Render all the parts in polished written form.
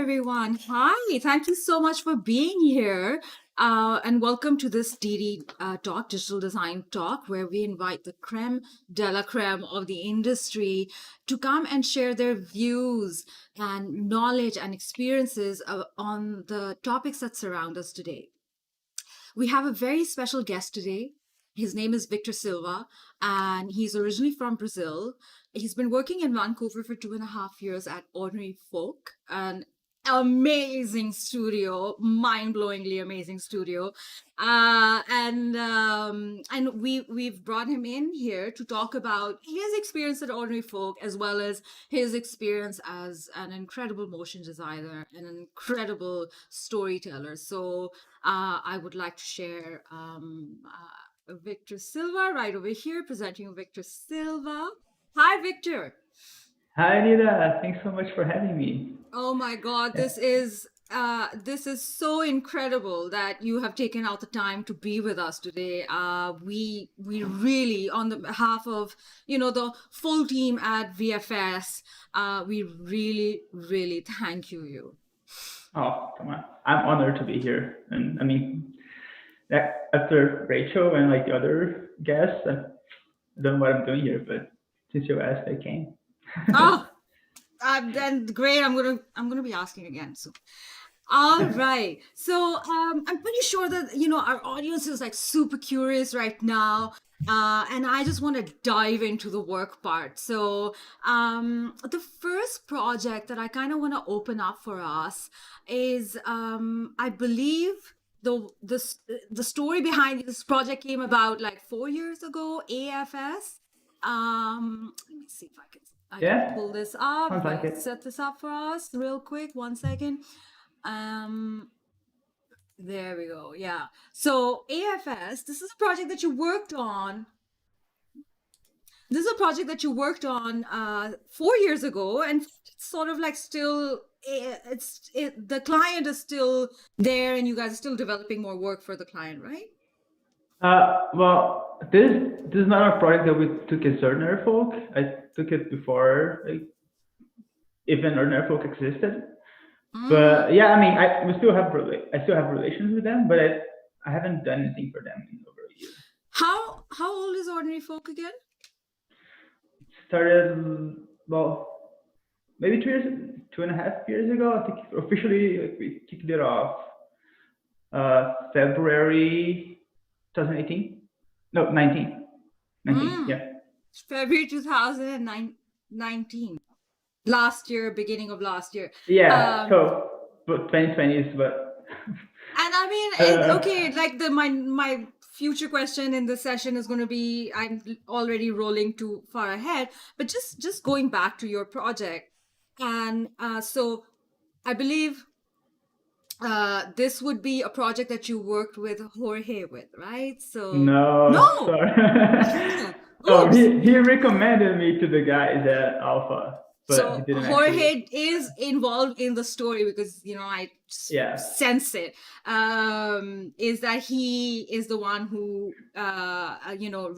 everyone. Hi, thank you so much for being here. And welcome to this DD Talk, Digital Design Talk, where we invite the creme de la creme of the industry to come and share their views and knowledge and experiences on the topics that surround us today. We have a very special guest today. His name is Victor Silva, and he's originally from Brazil. He's been working in Vancouver for 2.5 years at Ordinary Folk, an amazing studio, mind-blowingly amazing studio. And we've brought him in here to talk about his experience at Ordinary Folk, as well as his experience as an incredible motion designer and an incredible storyteller. So I would like to share Victor Silva right over here, presenting Victor Silva. Hi, Victor. Hi, Anita. Thanks so much for having me. Oh my God, Yeah. this is so incredible that you have taken out the time to be with us today. We really, on the behalf of the full team at VFS, we really thank you. Oh, come on. I'm honored to be here. And I mean, after Rachel and like the other guests, I don't know what I'm doing here, but since you asked, I came. Oh, then great. I'm gonna be asking again soon. All right. So I'm pretty sure that our audience is like super curious right now. And I just want to dive into the work part. So the first project that I kind of want to open up for us is I believe the story behind this project came about like 4 years ago, AFS. Let me see if I can Yeah, pull this up, sounds if I like can it. set this up for us real quick. 1 second. Um, there we go. Yeah. So AFS, this is a project that you worked on. This is a project that you worked on 4 years ago, and it's sort of like still. The client is still there, and you guys are still developing more work for the client, right? Well, this is not a project that we took as Ordinary Folk. I took it before like, even Ordinary Folk existed. Mm. But yeah, I mean, I still have relations with them, but I haven't done anything for them in over a year. How old is Ordinary Folk again? Started well, maybe 2 years, 2.5 years ago. I think officially like, we kicked it off February 2018. No, 19. 19. Mm. Yeah. February 2019. Last year, beginning of last year. Yeah. Um, So, but 2020 is but. And I mean, uh, okay, like my future question in this session is going to be, I'm already rolling too far ahead, but just going back to your project, and so I believe this would be a project that you worked with Jorge with, right? So no, no, sorry. ah, No, oops. he recommended me to the guys at Alpha, but he So didn't actually. Jorge is involved in the story because I Yeah, sense it. Is that he is the one who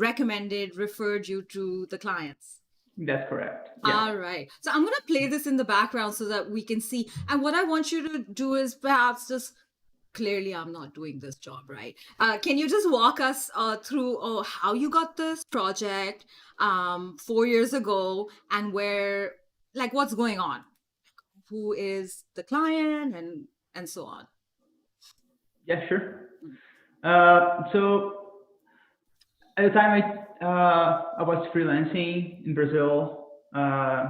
recommended, referred you to the clients. that's correct. Yeah. All right. So I'm gonna play this in the background so that we can see. And what I want you to do is perhaps just clearly I'm not doing this job right. Can you just walk us through how you got this project 4 years ago and where, like, what's going on? Who is the client and so on? Yeah, sure. So at the time I was freelancing in Brazil. I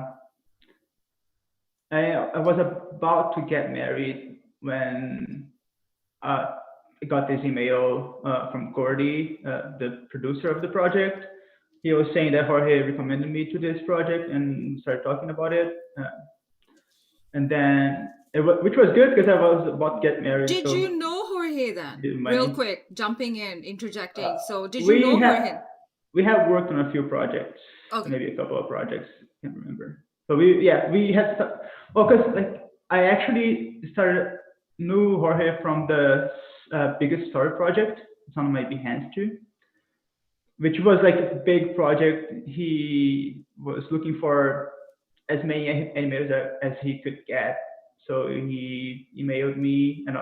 was about to get married when I got this email from Cordy, the producer of the project. He was saying that Jorge recommended me to this project and started talking about it. And then, which was good because I was about to get married, Did you so know Jorge I then? needed Real money. quick, jumping in, Uh, interjecting. So did you we know have Jorge? we have worked on a few projects, Okay. maybe a couple of projects, can't remember. But we had well, because like I actually started knew Jorge from the biggest story project. It's on my Behance too, which was like a big project. He was looking for as many animators as he could get. So he emailed me, and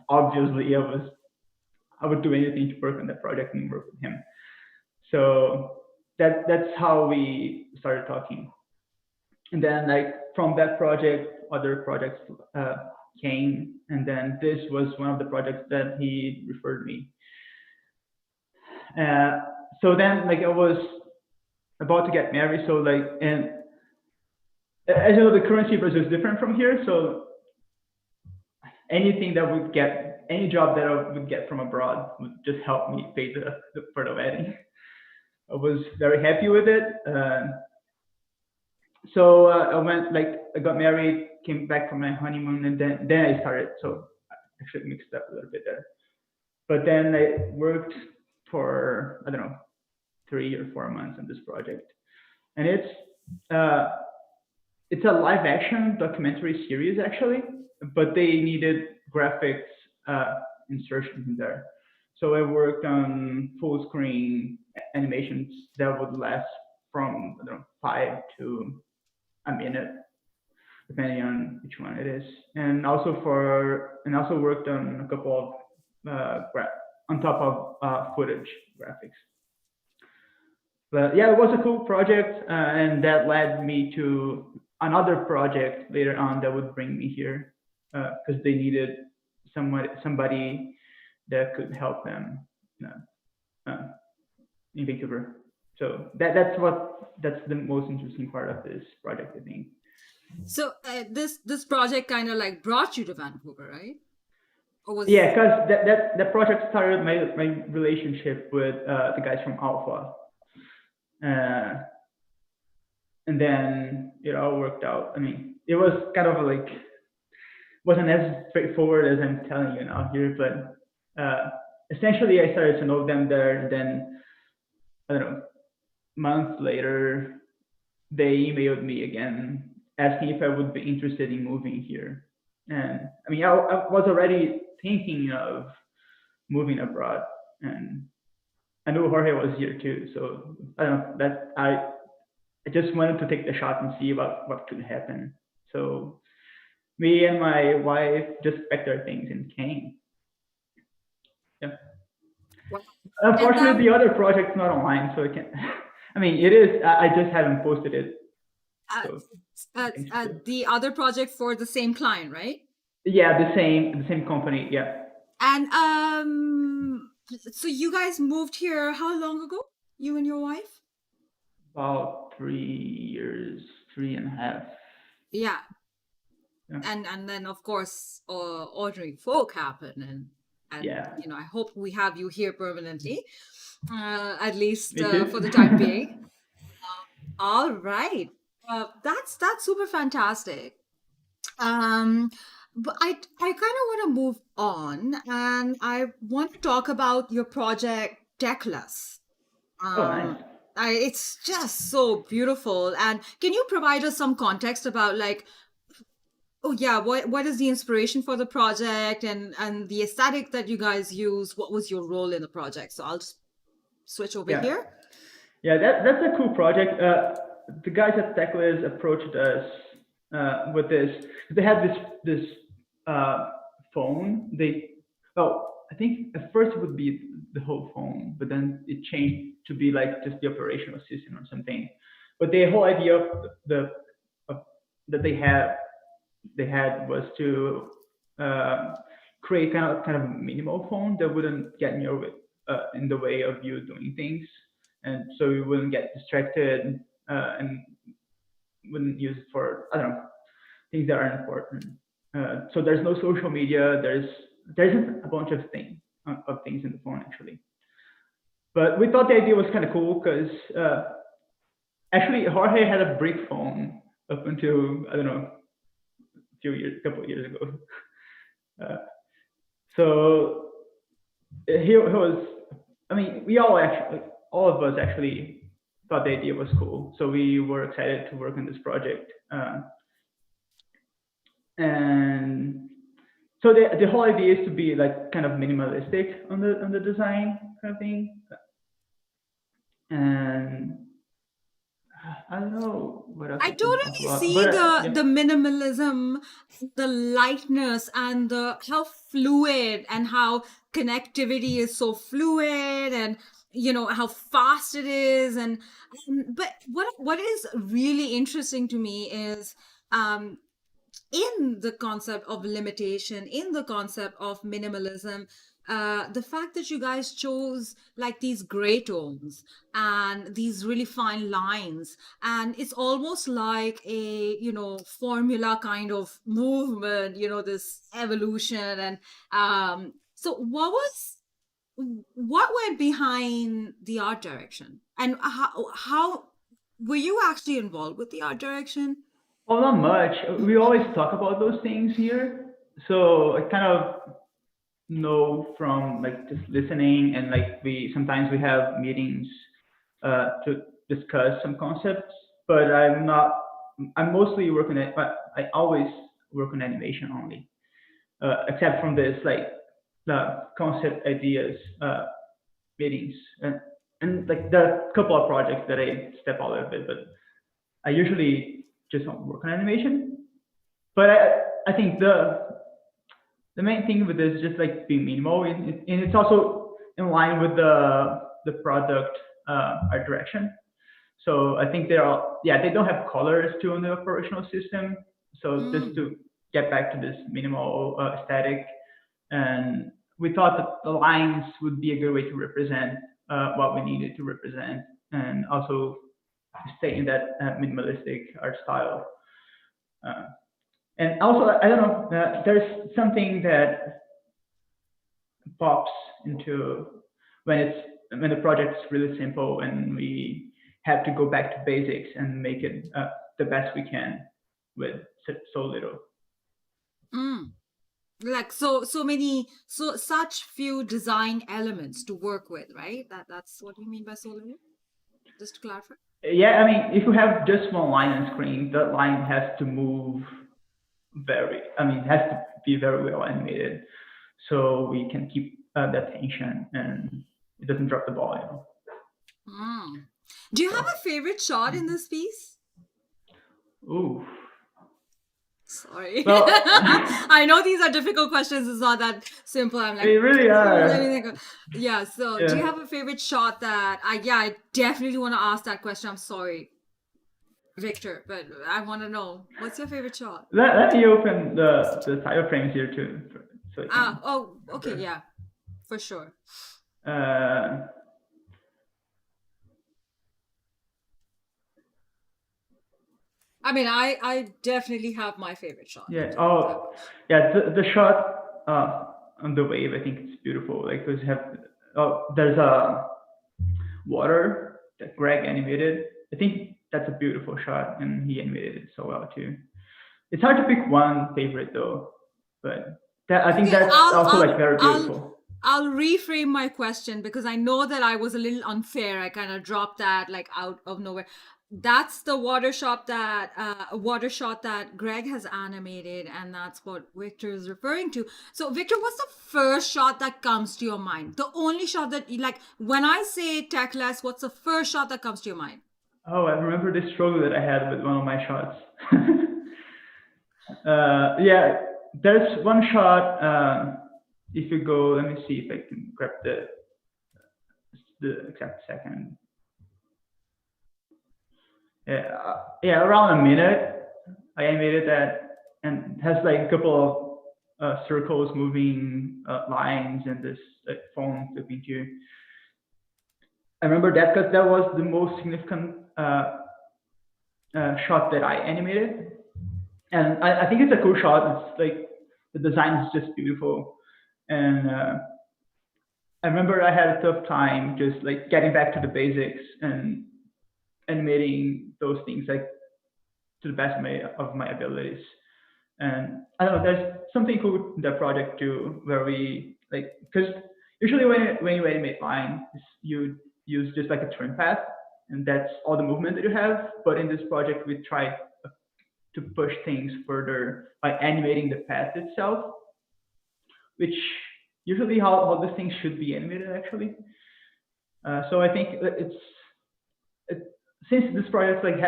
obviously I would do anything to work on that project and work with him. So that's how we started talking. And then like from that project, other projects came, and then this was one of the projects that he referred me. Uh, so then like I was about to get married, so like, and as you know, the currency in Brazil is different from here, so anything that would get any job that I would get from abroad would just help me pay for the wedding. I was very happy with it. So I went like I got married, came back from my honeymoon, and then I started. So I actually mixed up a little bit there. But then I worked for I don't know 3 or 4 months on this project, and uh, it's a live action documentary series actually, but they needed graphics insertions in there. So I worked on full screen animations that would last from I don't know 5 to a minute, depending on which one it is. And also worked on a couple of on top of footage graphics. But yeah, it was a cool project, and that led me to another project later on that would bring me here because they needed somebody that could help them uh, in Vancouver. So that's the most interesting part of this project, I think. So this project kind of like brought you to Vancouver, right? Or Yeah, was because that project started my relationship with the guys from Alpha, uh, and then it all worked out. I mean, it was kind of like wasn't as straightforward as I'm telling you now here, but essentially I started to know them there, and then I don't know, months later they emailed me again asking if I would be interested in moving here. And I mean, I was already thinking of moving abroad, and I knew Jorge was here too. So I don't know that I just wanted to take the shot and see what could happen. So me and my wife just packed our things and came. Yeah. wow. And Unfortunately, the other project's not online, so I can't. I mean, it is. I just haven't posted it, uh, so I can still. the other project for the same client, right? Yeah, the same company. Yeah, And so you guys moved here how long ago? You and your wife? about 3 years, 3.5. Yeah. Yeah, And then of course ordinary folk happen, and yeah. I hope we have you here permanently, at least Me too. for the time being. All right. That's super fantastic. Um, but I kind of want to move on, and I want to talk about your project Deckless. Oh, nice. It's just so beautiful. And can you provide us some context about like, oh yeah, what is the inspiration for the project, and the aesthetic that you guys use? What was your role in the project? So I'll just switch over Yeah, here. yeah. That's a cool project. The guys at Techless approached us with this. They had this phone. I think at first it would be the whole phone, but then it changed to be like just the operational system or something. But the whole idea of of, that they had was to uh, create kind of minimal phone that wouldn't get in the way of you doing things, and so you wouldn't get distracted and wouldn't use it for I don't know things that are important. So there's no social media. There's a bunch of things in the phone actually. But we thought the idea was kind of cool because actually Jorge had a brick phone up until I don't know couple of years ago. Uh, so he was. I mean, all of us actually thought the idea was cool. So we were excited to work on this project. And so the whole idea is to be like kind of minimalistic on the design kind of thing. And I don't know what else I I can talk totally about, see but the yeah. minimalism, the lightness, and the how fluid and how connectivity is so fluid, and how fast it is, but what is really interesting to me is um in the concept of limitation, in the concept of minimalism, the fact that you guys chose like these gray tones and these really fine lines, and it's almost like a formula kind of movement, this evolution. And so what went behind the art direction, and how were you actually involved with the art direction? Well, not much. We always talk about those things here, so I kind of know from like just listening, and like we sometimes we have meetings to discuss some concepts. But I'm not. I'm mostly working at. I always work on animation only, except from this like the concept ideas meetings, and like there are a couple of projects that I step out a bit, but I usually just don't work on animation. But I think the main thing with this is just like being minimal, and it's also in line with the product art direction. So I think they don't have colors too in the operational system. So just Mm. to get back to this minimal aesthetic, and we thought that the lines would be a good way to represent what we needed to represent, and also stay in that minimalistic art style. Uh, and also, I don't know, there's something that pops into when the project's really simple and we have to go back to basics and make it the best we can with so little. Mm. Like such few design elements to work with, right? That's what you mean by so little, just to clarify. Yeah, I mean, if you have just one line on screen, that line has to move it has to be very well animated so we can keep that tension and it doesn't drop the ball, you know. Mm. Do you have So, a favorite shot in this piece? ooh, Sorry. well, I know these are difficult questions. It's not that simple. I'm they like, really let me are. think. Yeah. So, do you Yeah. have a favorite shot that I definitely want to ask that question. I'm sorry, Victor, but I want to know what's your favorite shot? Let me open the title frames here too, so I Ah, can oh, okay, remember. yeah, for sure. Uh, I mean, I definitely have my favorite shot. yeah. That Oh, yeah. The shot on the wave, I think it's beautiful. Like, because there's a water that Greg animated. I think that's a beautiful shot, and he animated it so well too. It's hard to pick one favorite though, but I think Okay, that's also like very I'll beautiful. I'll reframe my question because I know that I was a little unfair. I kind of dropped that like out of nowhere. That's the water shot that Greg has animated, and that's what Victor is referring to. So, Victor, what's the first shot that comes to your mind? The only shot that you like when I say techless, what's the first shot that comes to your mind? Oh, I remember this struggle that I had with one of my shots. Yeah, there's one shot. If you go, let me see if I can grab the exact second. Yeah, yeah, around a minute. I animated that, and it has like a couple of circles, moving lines, and this like phone flipping to. I remember that because that was the most significant shot that I animated, and I think it's a cool shot. It's like the design is just beautiful, and I remember I had a tough time just like getting back to the basics and animating those things like to the best of my abilities. And I don't know, there's something cool in that project too, where we like because usually when you animate lines, you use just like a trim path, and that's all the movement that you have. But in this project, we try to push things further by animating the path itself, which usually how these things should be animated actually. So I think it's since this project's like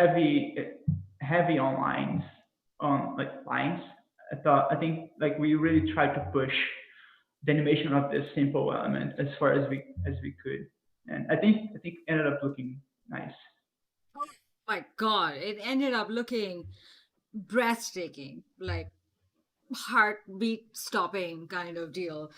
heavy on lines, on like lines, I think like we really tried to push the animation of this simple element as far as we could, and I think ended up looking nice. My God, it ended up looking breathtaking, like heartbeat stopping kind of deal.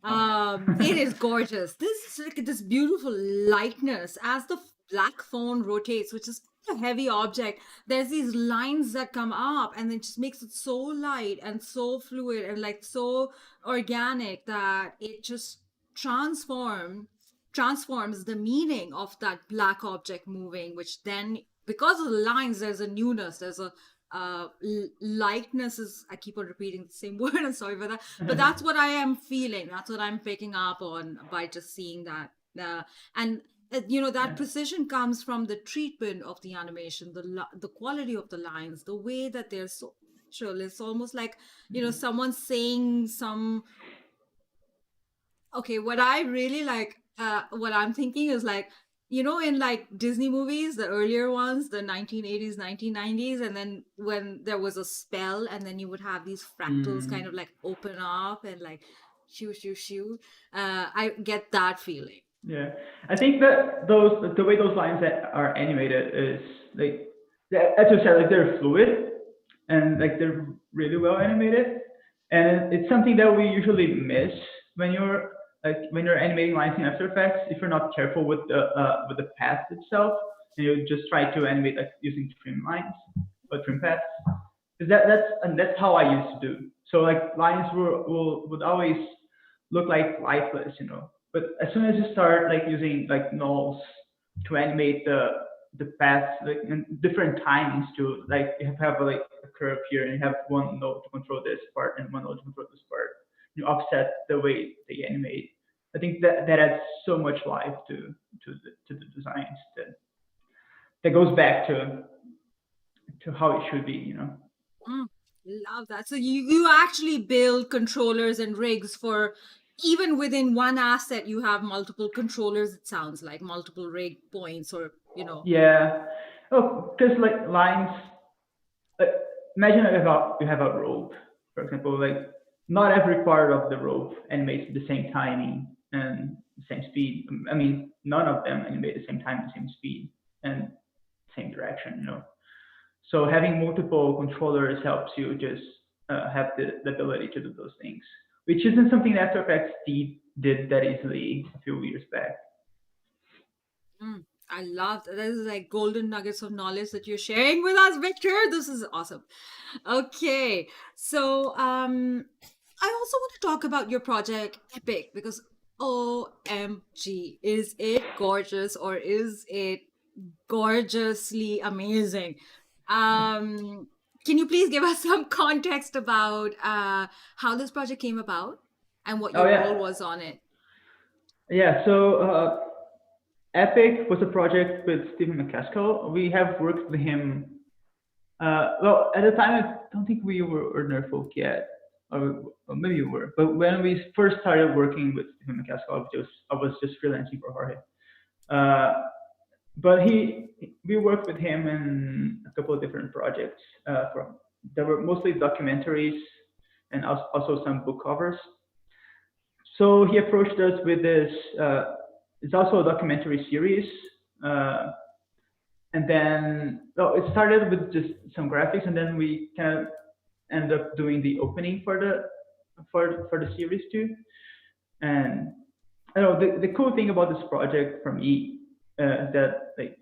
Oh. It is gorgeous. This is like this beautiful lightness as the black phone rotates, which is a heavy object. There's these lines that come up, and it just makes it so light and so fluid and like so organic that it just transform transforms the meaning of that black object moving, which then because of the lines, there's a newness, there's a lightness is I keep on repeating the same word, I'm sorry for that, but that's what I am feeling, that's what I'm picking up on by just seeing that. And that Yeah. precision comes from the treatment of the animation, the quality of the lines, the way that they're so natural. It's almost like someone saying some. Okay, what I really like, what I'm thinking is like, in like Disney movies, the earlier ones, the 1980s, 1990s, and then when there was a spell, and then you would have these fractals kind of Mm. like open up and like shoo, shoo, shoo. I get that feeling. Yeah, I think that the way those lines that are animated is like, as you said, like they're fluid and like they're really well animated, and it's something that we usually miss when you're animating lines in After Effects if you're not careful with the path itself, and you just try to animate like using trim lines or trim paths. Because that's how I used to do. So like lines would always look like lifeless. But as soon as you start like using like nulls to animate the paths like in different timings to like you have like a curve here and you have one node to control this part and one node to control this part. You offset the way they animate. I think that adds so much life to the designs that goes back to how it should be. Mm, love that. So you actually build controllers and rigs for even within one asset, you have multiple controllers, it sounds like multiple rig points or Yeah. Oh, because like lines, like, imagine you have a rope, for example. Like not every part of the rope animates the same timing and the same speed. I mean, none of them animate the same time, the same speed, and same direction. So having multiple controllers helps you just have the ability to do those things, which isn't something that After Effects did that easily a few years back. Mm, I love that. This is like golden nuggets of knowledge that you're sharing with us, Victor. This is awesome. Okay. So I also want to talk about your project Epic because OMG, is it gorgeous or is it gorgeously amazing? Um can you please give us some context about how this project came about and what Oh your role yeah, was on it? yeah. So Epic was a project with Stephen McCaskill. We have worked with him. Well, at the time, I don't think we were ordinary folk yet, or maybe we were. But when we first started working with Stephen McCaskill, I was just freelancing for Jorge. Uh, but we worked with him in a couple of different projects. From There were mostly documentaries and also some book covers. So he approached us with this. It's also a documentary series, uh, and then it started with just some graphics, and then we kind of ended up doing the opening for the series too. And I don't know the cool thing about this project for me that like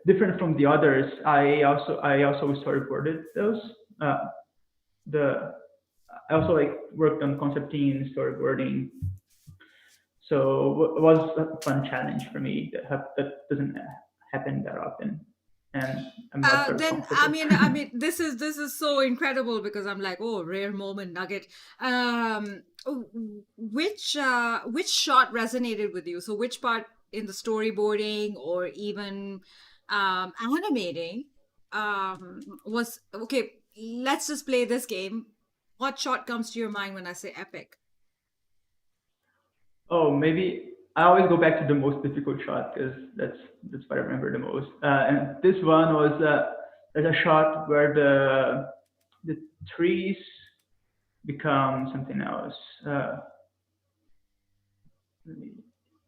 different from the others, I also storyboarded those. The I also like worked on concept team storyboarding. So it was a fun challenge for me that doesn't happen that often, and I'm not very Then comfortable. this is so incredible because I'm like, oh, rare moment nugget. Which shot resonated with you? So which part in the storyboarding or even animating was okay? Let's just play this game. What shot comes to your mind when I say epic? Oh, maybe I always go back to the most difficult shot because that's what I remember the most. And this one was there's a shot where the trees become something else. Let me,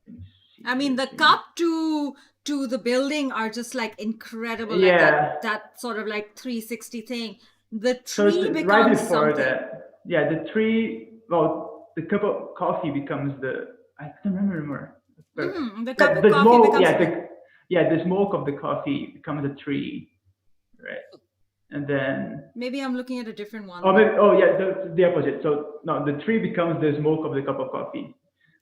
let me see I mean, here the too. cup to the building are just like incredible, like Yeah. that sort of like 360 thing. The So tree it's right becomes before something. that. Yeah, the tree. Well, the cup of coffee becomes the. I don't remember anymore. But The cup yeah, of the coffee smoke. becomes something. Yeah, the smoke of the coffee becomes a tree, right? And then Maybe I'm looking at a different oh one maybe then. oh yeah the opposite. So no, the tree becomes the smoke of the cup of coffee.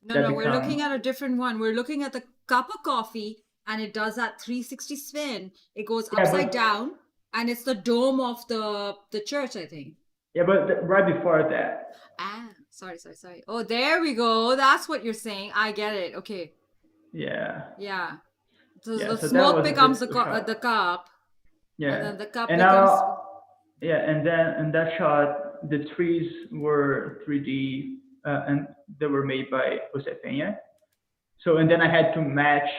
No, That no, we're becomes looking at a different one. We're looking at the cup of coffee and it does that 360 spin. It goes yeah, upside but down and it's the dome of the church, I think. right before that. Ah, sorry. Oh, there we go. That's what you're saying. I get it. Okay. Yeah, Yeah. So yeah. the So that smoke was a becomes difficult the shot. cup, and Yeah, then the cup and becomes. now yeah, and then in that shot, the trees were 3D and they were made by Jose Peña. So and then I had to match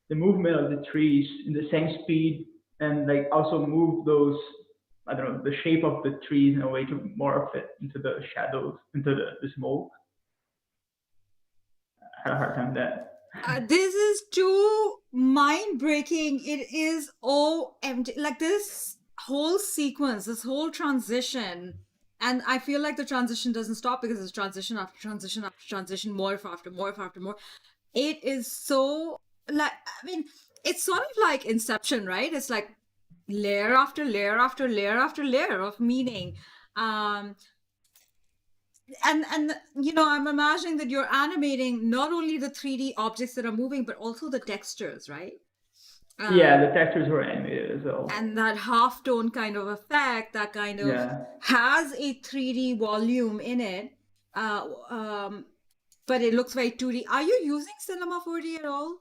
the movement of the trees in the same speed and like also move those I don't know the shape of the trees in a way to morph it into the shadows into the smoke. I had a hard time with that. This is too mind breaking. It is OMG. Like this whole sequence, this whole transition. And I feel like the transition doesn't stop because it's transition after transition after transition, morph after morph after morph. It is so like, I mean, it's sort of like Inception, right? It's like layer after layer after layer after layer of meaning. Um, and I'm imagining that you're animating not only the 3D objects that are moving but also the textures, right? Yeah, the um textures were animated as and well. that half tone kind of effect that kind of Yeah. has a 3D volume in it. uh um but it looks very 2D. Are you using Cinema 4D at all?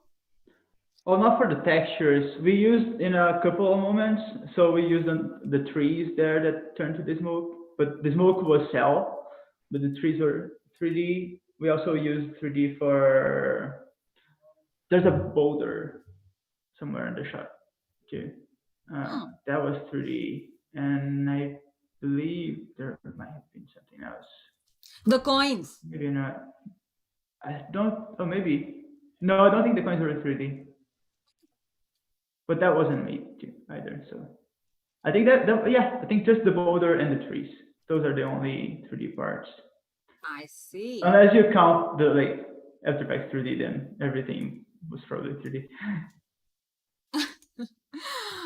Oh, not for the textures. We used in a couple of moments. So we used the trees there that turned to the smoke, but the smoke was cell, but the trees were 3D. We also used 3D for. There's a boulder somewhere in the shot too. Hmm. That was 3D, and I believe there might have been something else. The coins. Maybe not. I don't. Oh, maybe. No, I don't think the coins were 3D, but that wasn't made too either. So. I think yeah, I think just the boulder and the trees. Those are the only 3D parts. I see. Unless you count the like After Effects 3D, then everything was probably 3D.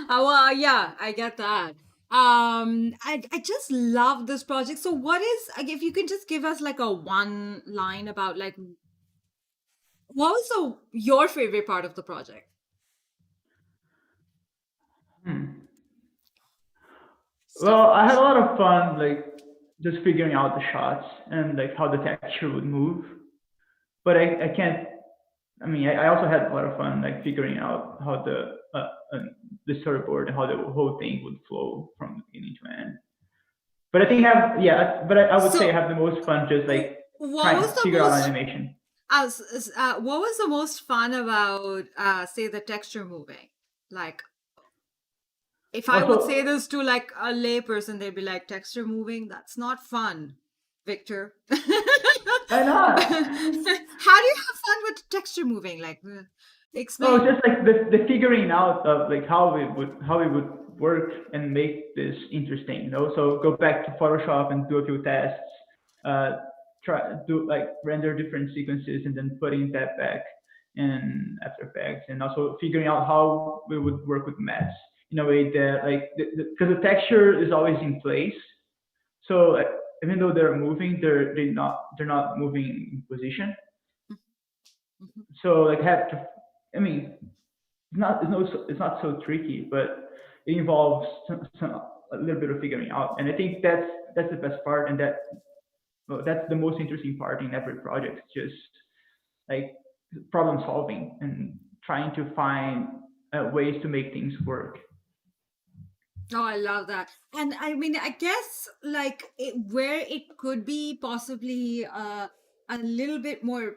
Well, yeah, I get that. I just love this project. So what is, like, if you can just give us like a one line about like what was your favorite part of the project? Hmm. It's a tough Well, I had a question. lot of fun like just figuring out the shots and like how the texture would move. But I can't. I mean, I also had a lot of fun like figuring out how the storyboard and how the whole thing would flow from beginning to end. But I think I have yeah, but I would say I So have the most fun just like what trying was to the figure out most animation. what was the most fun about say the texture moving? Like if I would say Also, this to like a layperson, they'd be like, texture moving, that's not fun, Victor. How do why you not? have fun with texture moving? Like, Oh, explain. just like the figuring out of like how it would work and make this interesting, you know. So go back to Photoshop and do a few tests, uh, try do like render different sequences and then putting that back in After Effects, and also figuring out how we would work with mattes in a way that like because the texture is always in place. So even though they're moving, they're not moving in position. Mhm. So like have to, I mean, it's not so tricky, but it involves a little bit of figuring out, and I think that's the best part, and that's the most interesting part in every project, just like problem solving and trying to find ways to make things work. Oh, I love that. And I mean, I guess like where it could be possibly a little bit more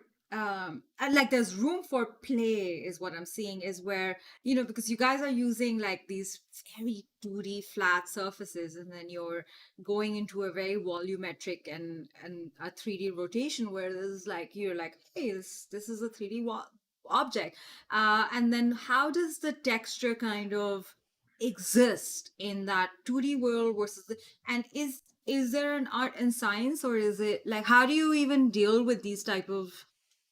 and like there's room for play is what I'm seeing, is where, because you guys are using like these very 2D flat surfaces, and then you're going into a very volumetric and a 3D rotation where there's like, you're like, hey, this is a 3D object. And then how does the texture kind of exist in that 2D world versus and is there an art and science, or is it like, how do you even deal with these type of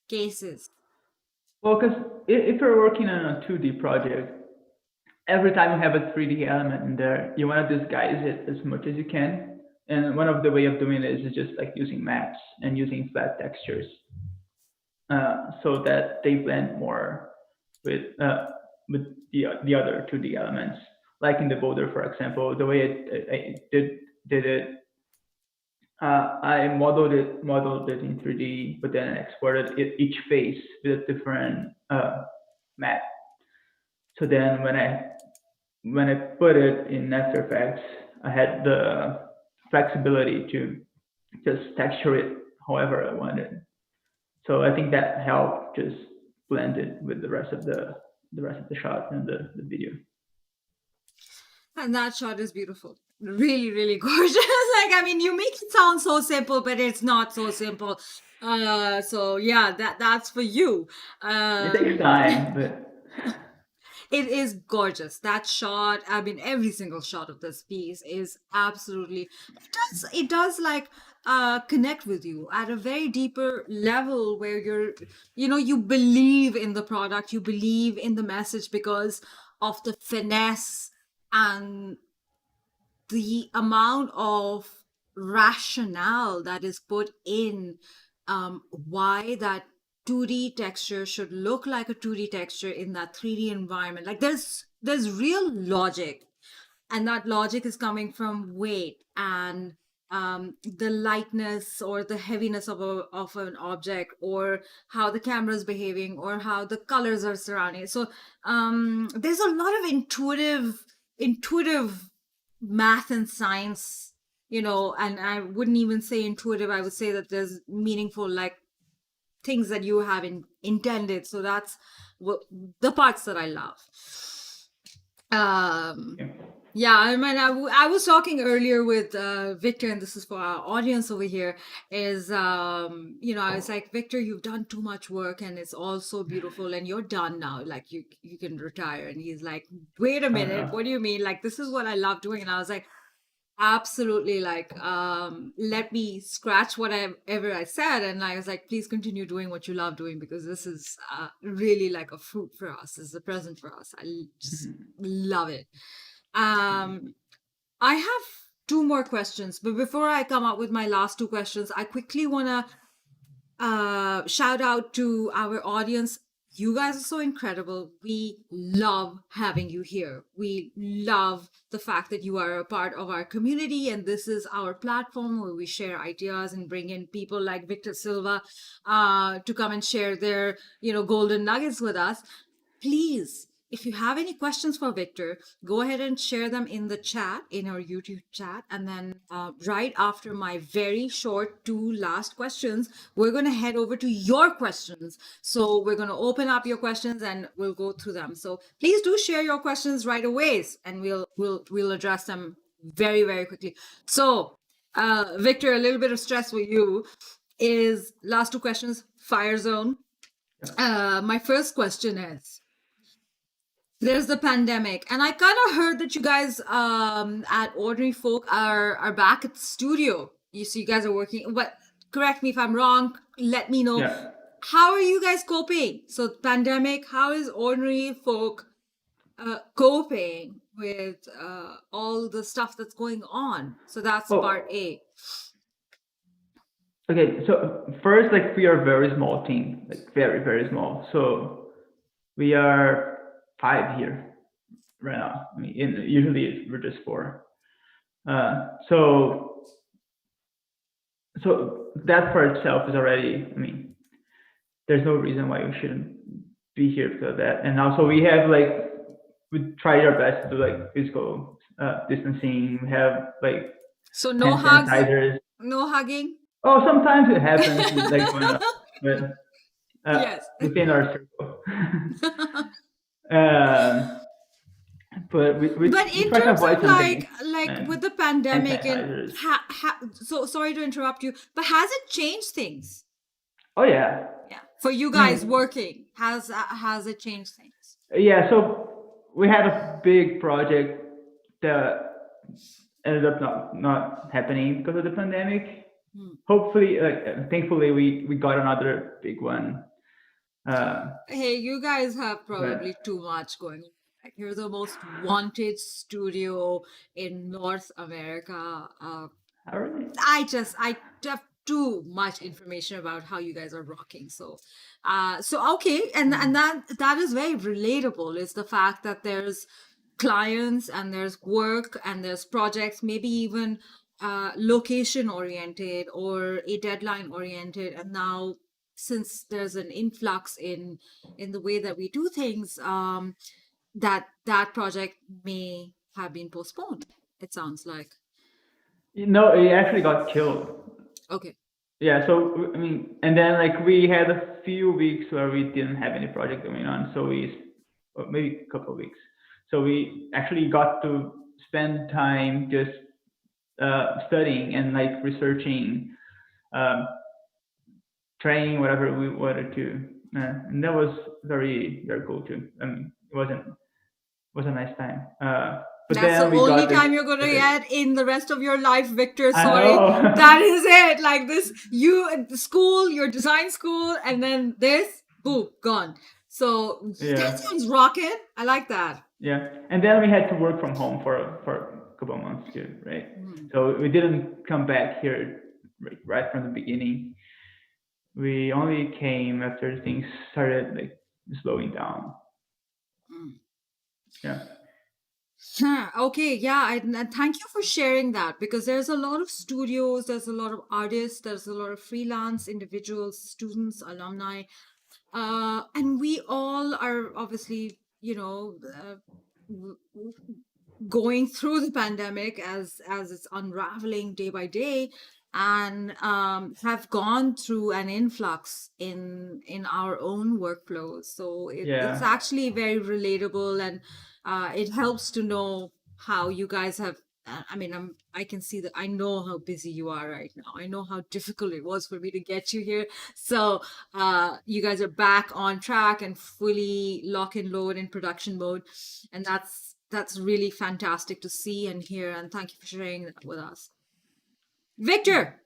cases? Well, because if you're working on a 2D project, every time you have a 3D element in there, you want to disguise it as much as you can. And one of the way of doing it is just like using mattes and using flat textures, so that they blend more with the other 2D elements. Like in the boulder, for example, the way I did it, I modeled it in 3D, but then I exported each face with a different matte. So then when I put it in After Effects, I had the flexibility to just texture it however I wanted. So I think that helped just blend it with the rest of the shot and the video. And that shot is beautiful. Really, really gorgeous. Like, I mean, you make it sound so simple, but it's not so simple. So yeah, that's for you. It takes Um, time, but it is gorgeous. That shot, I mean, every single shot of this piece is absolutely, it does like connect with you at a very deeper level where you believe in the product, you believe in the message because of the finesse and the amount of rationale that is put in, why that 2D texture should look like a 2D texture in that 3D environment. Like there's real logic, and that logic is coming from weight and the lightness or the heaviness of an object, or how the camera is behaving, or how the colors are surrounding it. So there's a lot of intuitive math and science, and I wouldn't even say intuitive. I would say that there's meaningful, like, things that you have intended. So that's what the parts that I love. Um, yeah. yeah, I mean, I was talking earlier with Victor, and this is for our audience over here. Is I was like, Victor, you've done too much work, and it's all so beautiful, and you're done now. Like you can retire. And he's like, wait a I don't minute, know. what do you mean? Like, this is what I love doing. And I was like, absolutely, like, let me scratch whatever I said, and I was like, please continue doing what you love doing, because this is really like a fruit for us, is a present for us. Just love it. um I have two more questions, but before I come up with my last two questions, I quickly want to shout out to our audience. You guys are so incredible. We love having you here. We love the fact that you are a part of our community, and this is our platform where we share ideas and bring in people like Victor Silva to come and share their, golden nuggets with us. Please, if you have any questions for Victor, go ahead and share them in the chat, in our YouTube chat. And then right after my very short two last questions, we're going to head over to your questions. So we're going to open up your questions and we'll go through them. So please do share your questions right away, and we'll address them very, very quickly. So Victor, a little bit of stress for you is last two questions, fire zone. My first question is, there's the pandemic, and I kind of heard that you guys at Ordinary Folk are back at the studio. You guys are working, but correct me if I'm wrong. Let me know, Yeah. how are you guys coping? So pandemic, how is Ordinary Folk coping with all the stuff that's going on? So that's part Oh, A. okay. So first, like we are a very small team, like very very small. So we are 5 here right now. I mean, usually we're just 4. So that for itself is already. I mean, there's no reason why we shouldn't be here because of that. And also we have like we try our best to do like physical distancing. We have like So no hand hugs, sanitizers. no hugging. Oh, sometimes it happens, like but Yes. within our circle. um, but But we in try to terms avoid of something like with and the hand pandemic and sanitizers. so sorry to interrupt you, but has it changed things? Oh yeah, Yeah. For you I guys mean, working, has it changed things? yeah. So we had a big project that ended up not happening because of the pandemic. Hmm. Hopefully, thankfully, we got another big one. Uh, Hey, you guys have probably but too much going on. Like, you're the most wanted studio in North America. I really, I have too much information about how you guys are rocking. So okay, and that is very relatable. Is the fact that there's clients and there's work and there's projects, maybe even location oriented or a deadline oriented, and now since there's an influx in the way that we do things, that project may have been postponed. It sounds like. it actually got killed. Okay. Yeah, so I mean, and then like we had a few weeks where we didn't have any project going on, so or maybe a couple of weeks. So we actually got to spend time just studying and like researching, um, training whatever we wanted to, and that was very cool too. I mean, it was a nice time. But That's the then we only got this. time you're gonna get in the rest of your life, Victor. I Sorry. know. That is it. Like this, you at the school, your design school, and then this, boom, gone. So that Yeah. sounds rocking. I like that. Yeah, and then we had to work from home for a couple of months too, right? Hmm. So we didn't come back here right from the beginning. We only came after things started like slowing down. Hmm. Yeah, Huh, okay, yeah, and thank you for sharing that because there's a lot of studios, there's a lot of artists, there's a lot of freelance individuals, students, alumni, and we all are obviously, w- w- going through the pandemic as it's unraveling day by day, and have gone through an influx in our own workflows. So it's yeah. actually very relatable, and it helps to know how you guys have. I mean, I can see that. I know how busy you are right now. I know how difficult it was for me to get you here. So you guys are back on track and fully lock and load in production mode, and that's really fantastic to see and hear, and thank you for sharing that with us. Victor,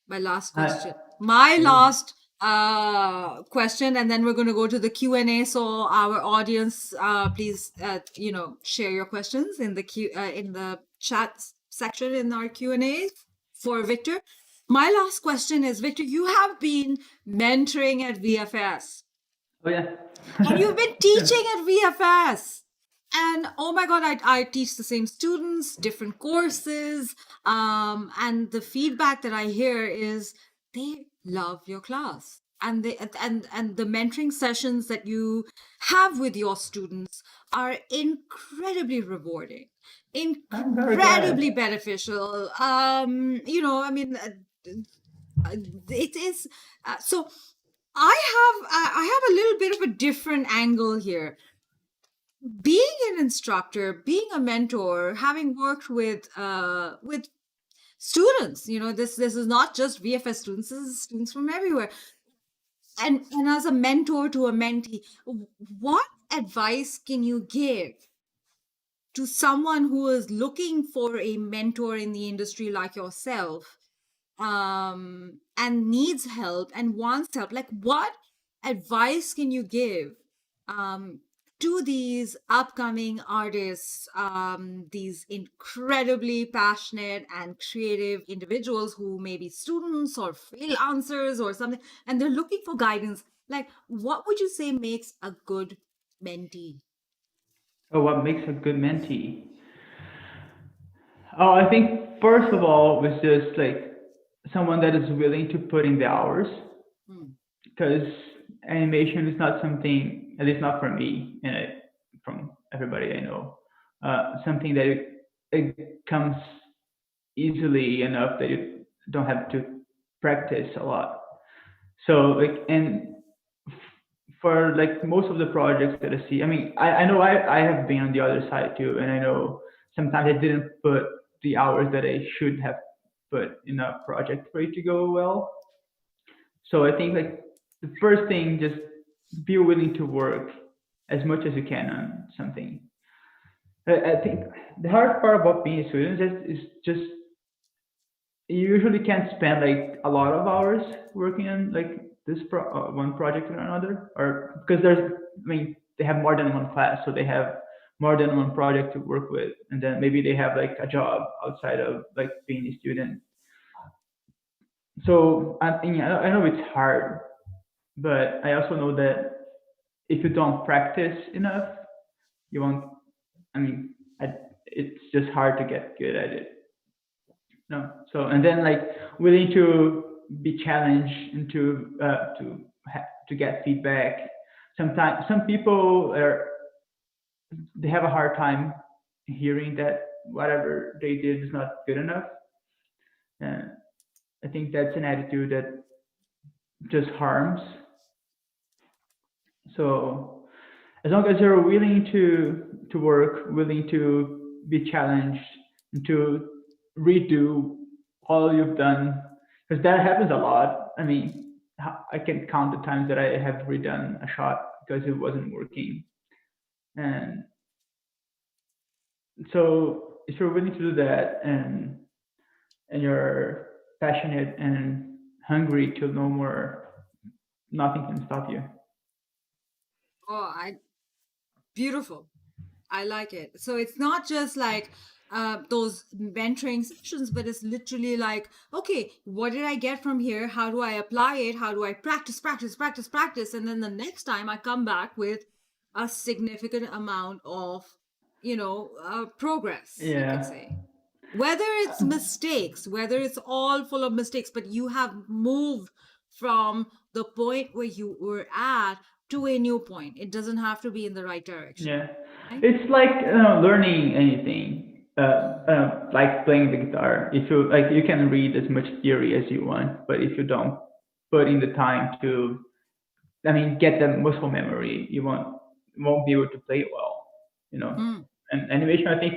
my last I, question. My yeah. last question, and then we're going to go to the Q&A. So our audience, please share your questions in the in the chat section in our Q&A for Victor. My last question is, Victor, you have been mentoring at VFS. Oh yeah. And you've been teaching at VFS. And oh my God, I teach the same students, different courses. And the feedback that I hear is they love your class. And the mentoring sessions that you have with your students are incredibly rewarding, I'm very incredibly glad. beneficial. I mean, it is so I have a little bit of a different angle here. Being an instructor, being a mentor, having worked with students, this is not just VFS students, this is students from everywhere. And as a mentor to a mentee, what advice can you give to someone who is looking for a mentor in the industry like yourself, and needs help and wants help? Like, what advice can you give um, to these upcoming artists, these incredibly passionate and creative individuals who may be students or freelancers or something, and they're looking for guidance? Like, what would you say makes a good mentee? Oh, what makes a good mentee? Oh, I think first of all was just like someone that is willing to put in the hours, Hmm. because animation is not something, at least not for me, and from everybody I know, something that it comes easily enough that you don't have to practice a lot. So like, and for like most of the projects that I see, I mean, I know I have been on the other side too, and I know sometimes I didn't put the hours that I should have put in a project for it to go well. So I think like the first thing, just be willing to work as much as you can on something. I think the hard part about being a student is just you usually can't spend like a lot of hours working on like this one project or another, or because there's, I mean, they have more than one class, so they have more than one project to work with, and then maybe they have like a job outside of like being a student. So I think I know it's hard, but I also know that if you don't practice enough, you won't. I mean, it's just hard to get good at it. No. So and then like willing to be challenged and to get feedback. Sometimes some people are they have a hard time hearing that whatever they did is not good enough. And I think that's an attitude that just harms. So as long as you're willing to work, willing to be challenged, and to redo all you've done, because that happens a lot. I mean, I can count the times that I have redone a shot because it wasn't working, and so if you're willing to do that, and you're passionate and hungry to know more, nothing can stop you. Oh, I beautiful. I like it. So it's not just like those mentoring sessions, but it's literally like, okay, what did I get from here? How do I apply it? How do I practice, practice, practice, practice? And then the next time I come back with a significant amount of, progress, you could Yeah. say. Whether it's mistakes, whether it's all full of mistakes, but you have moved from the point where you were at to a new point. It doesn't have to be in the right direction, Yeah, right? it's like learning anything, like playing the guitar. If you like, you can read as much theory as you want, but if you don't put in the time to, I mean, get the muscle memory, you won't be able to play it well, you know. Mm. And animation, I think,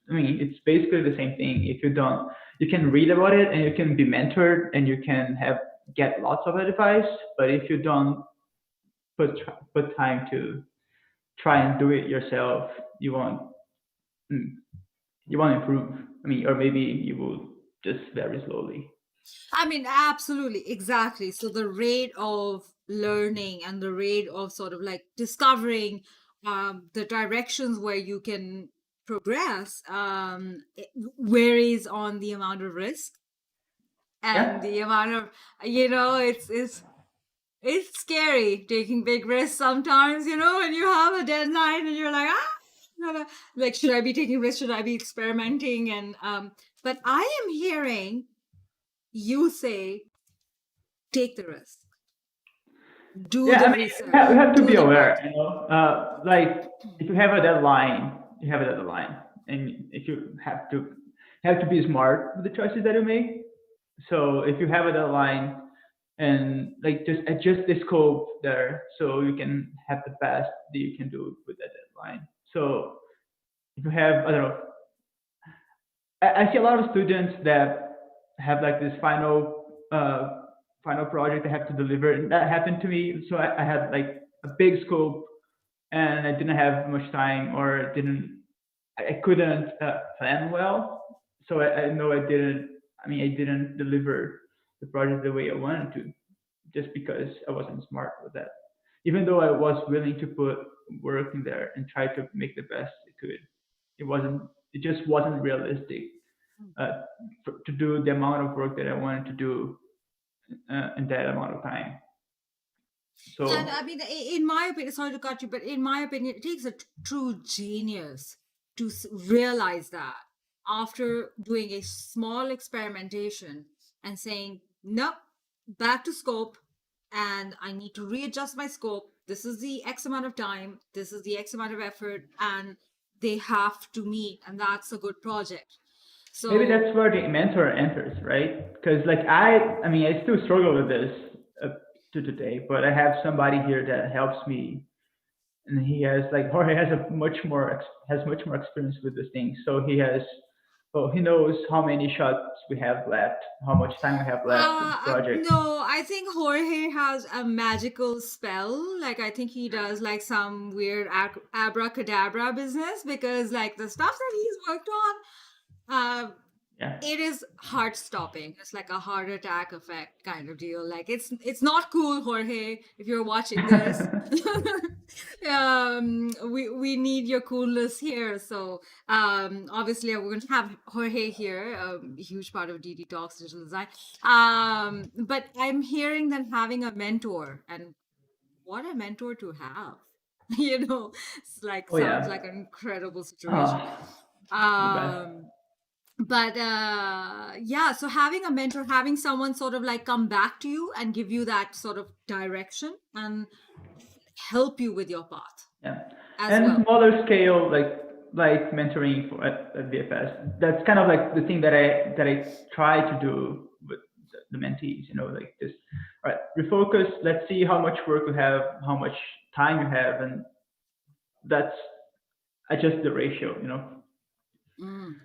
I mean, it's basically the same thing. If you don't, you can read about it and you can be mentored and you can get lots of advice, but if you don't put time to try and do it yourself, you won't mm, you won't improve. I mean, or maybe you will just very slowly. I mean, absolutely, exactly. So the rate of learning and the rate of sort of like discovering the directions where you can progress it varies on the amount of risk and Yeah, the amount of, it's scary taking big risks sometimes, and you have a deadline and you're like, like, should I be taking risks? Should I be experimenting? And but I am hearing you say, take the risk, do yeah. I the mean, research, we have to do be the aware. practice. Like if you have a deadline, you have a deadline, and if you have to be smart with the choices that you make. So if you have a deadline, and like just adjust the scope there, so you can have the best that you can do with that deadline. So if you have, I don't know, I see a lot of students that have like this final project they have to deliver, and that happened to me. So I had like a big scope, and I didn't have much time, or didn't I couldn't plan well. So I know I didn't. I mean, I didn't deliver the project the way I wanted to, just because I wasn't smart with that. Even though I was willing to put work in there and try to make the best I could, it wasn't. It just wasn't realistic uh, to do the amount of work that I wanted to do in that amount of time. And So I mean, in my opinion, sorry to cut you, but in my opinion, it takes a true genius to realize that after doing a small experimentation and saying, nope, back to scope, and I need to readjust my scope. This is the X amount of time, this is the X amount of effort, and they have to meet, and that's a good project. maybe So, that's where the mentor enters, right? Because like I mean, I still struggle with this. to today. But I have somebody here that helps me, and he has like Jorge has a much more has much more experience with this thing. So he has, well, he knows how many shots we have left, how much time we have left with the project. No, I think Jorge has a magical spell. Like, I think he does like some weird abracadabra business because, like, the stuff that he's worked on, uh, Yeah. it is heart stopping. It's like a heart attack effect kind of deal. Like, it's not cool, Jorge, if you're watching this. We need your coolness here. So obviously we're going to have Jorge here, a huge part of DD Talks Digital Design. But I'm hearing that having a mentor, and what a mentor to have. It's like Oh sounds like yeah. an incredible situation. Oh, the best. Um, but yeah, so having a mentor, having someone sort of like come back to you and give you that sort of direction and help you with your path Yeah. as And well. smaller scale, like mentoring for at VFS. That's kind of like the thing that I try to do with the mentees. Like just, all right, refocus. Let's see how much work you have, how much time you have, and that's adjust the ratio. Mm. So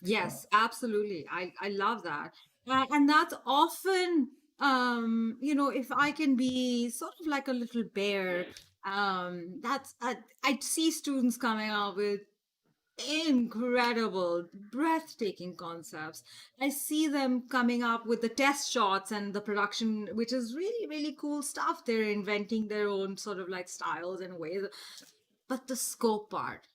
Yes, absolutely. I love that. And that's often, if I can be sort of like a little bear, I see students coming out with incredible, breathtaking concepts. I see them coming up with the test shots and the production, which is really, really cool stuff. They're inventing their own sort of like styles and ways. But the scope part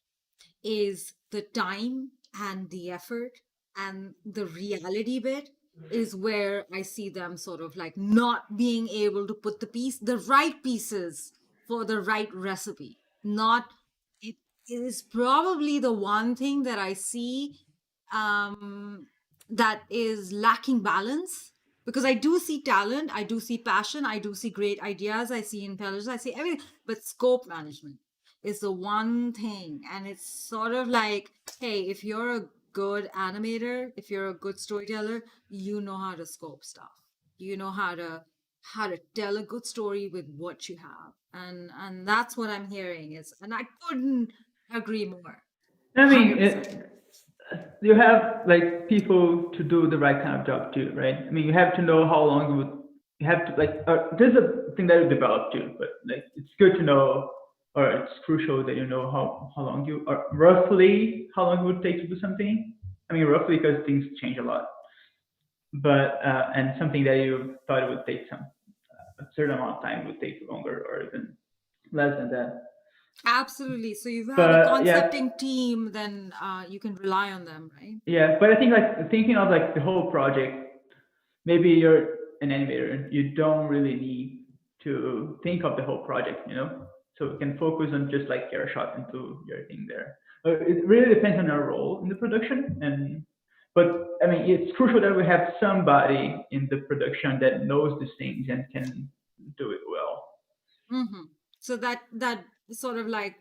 is the time and the effort and the reality bit is where I see them sort of like not being able to put the right pieces for the right recipe. Not it is probably the one thing that I see um, that is lacking balance because I do see talent, I do see passion, I do see great ideas, I see intelligence, I see everything, but scope management is the one thing. And it's sort of like, hey, if you're a good animator, if you're a good storyteller, you know how to scope stuff. You know how to tell a good story with what you have. And that's what I'm hearing is, and I couldn't agree more. I mean, 100%. you have like people to do the right kind of job too, right? I mean, you have to know how long you would. You have to like. There's a thing that you develop too, but like it's good to know, or it's crucial that you know how long you, or roughly how long it would take to do something. I mean, roughly because things change a lot, but and something that you thought it would take a certain amount of time would take longer or even less than that. Absolutely. So you have a But yeah, concepting team, then you can rely on them, right? yeah. But I think like thinking of like the whole project, maybe you're an animator, you don't really need to think of the whole project. So you can focus on just like your shot into your thing there. It really depends on your role in the production, but I mean, it's crucial that we have somebody in the production that knows these things and can do it well. Hmm. So that sort of like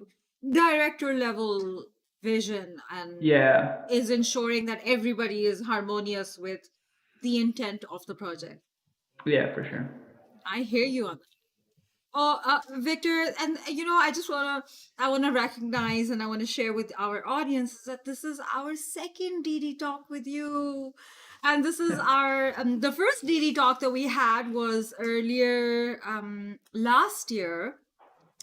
director level vision and Yeah, is ensuring that everybody is harmonious with the intent of the project. yeah, for sure. I hear you on that. Oh, Victor, and I wanna recognize and I wanna share with our audience that this is our second DD talk with you, and this is our the first DD talk that we had was earlier last year,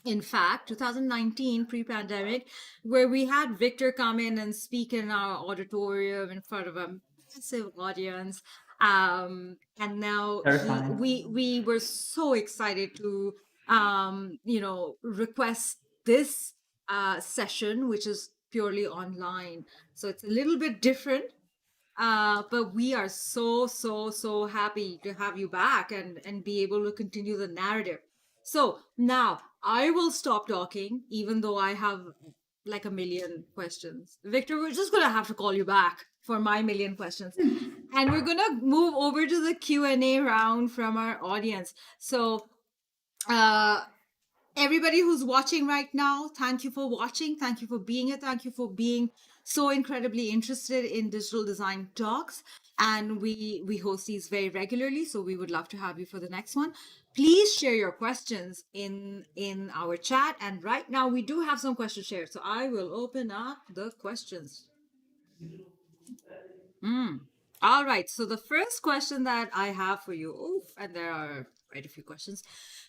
in fact 2019 pre-pandemic, where we had Victor come in and speak in our auditorium in front of a massive audience. And now he Terrifying. we were so excited to request this session, which is purely online, so it's a little bit different. But we are so, so, so happy to have you back and be able to continue the narrative. So now I will stop talking, even though I have like a million questions. Victor, we're just gonna have to call you back for my million questions. And we're gonna move over to the Q&A round from our audience. So uh everybody who's watching right now, thank you for watching. Thank you for being here. Thank you for being so incredibly interested in digital design talks. and we host these very regularly, so we would love to have you for the next one. Please share your questions in our chat, and right now we do have some questions shared, so I will open up the questions. All right, so the first question that I have for you, oof, and there are quite a few questions.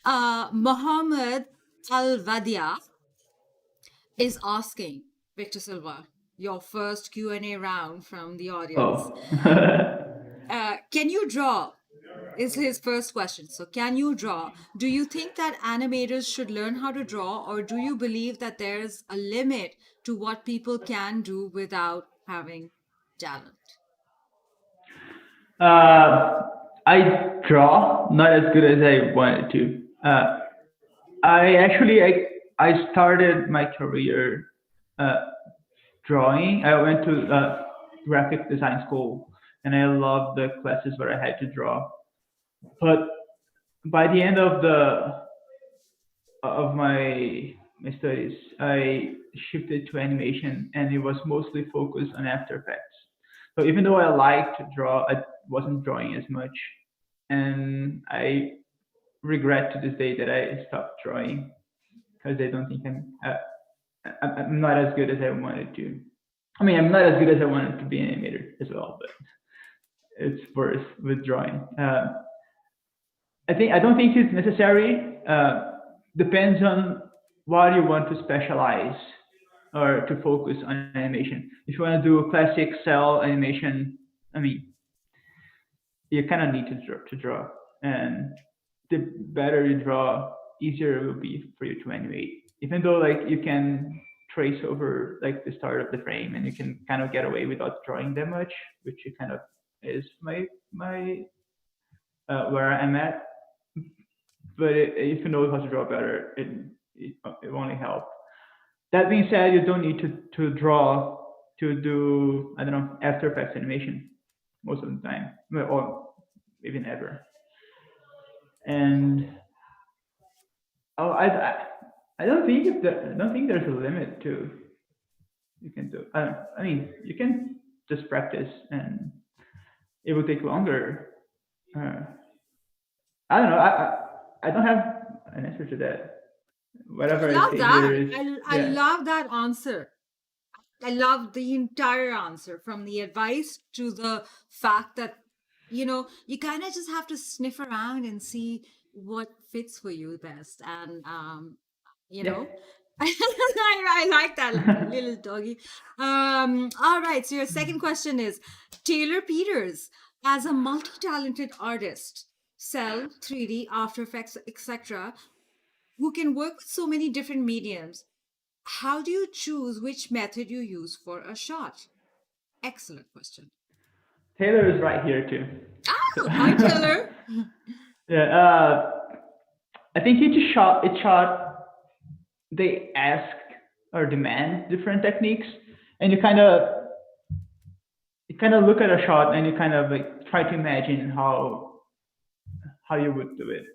Mohammed Al-Vadia is asking, Victor Silva, your first Q&A round from the audience. Oh. Can you draw? Is his first question. So, can you draw? Do you think that animators should learn how to draw, or do you believe that there's a limit to what people can do without having talent? I draw not as good as I wanted to. I started my career uh, drawing. I went to graphic design school, and I loved the classes where I had to draw. But by the end of my studies, I shifted to animation, and it was mostly focused on After Effects. So even though I liked to draw, I wasn't drawing as much, and I regret to this day that I stopped drawing because I don't think I'm not as good as I wanted to. I mean, I'm not as good as I wanted to be an animator as well, but it's worse with drawing. I don't think it's necessary. Depends on what you want to specialize or to focus on animation. If you want to do a classic cell animation, I mean, you kind of need to draw, and the better you draw, easier it will be for you to animate. Even though like you can trace over like the start of the frame, and you can kind of get away without drawing that much, which it kind of is my where I'm at. But if you know how to draw better, it only help. That being said, you don't need to draw to do, I don't know, After Effects animation most of the time, or even ever. And oh, I don't think there's a limit to you can do. I mean, you can just practice, and it will take longer. Uh, I don't know. I don't have an answer to that. I Whatever I love say here that. is, I yeah. love that answer. I love the entire answer, from the advice to the fact that, you kind of just have to sniff around and see what fits for you best. And, you Yeah. know, I like that little doggy. All right. So your second question is, Taylor Peters, as a multi-talented artist, Cell, 3D, After Effects, etc., who can work with so many different mediums, how do you choose which method you use for a shot? Excellent question. Taylor is right here too. So, Oh, hi, Taylor. yeah. I think each shot they ask or demand different techniques, and you kind of look at a shot, and you kind of like try to imagine how you would do it.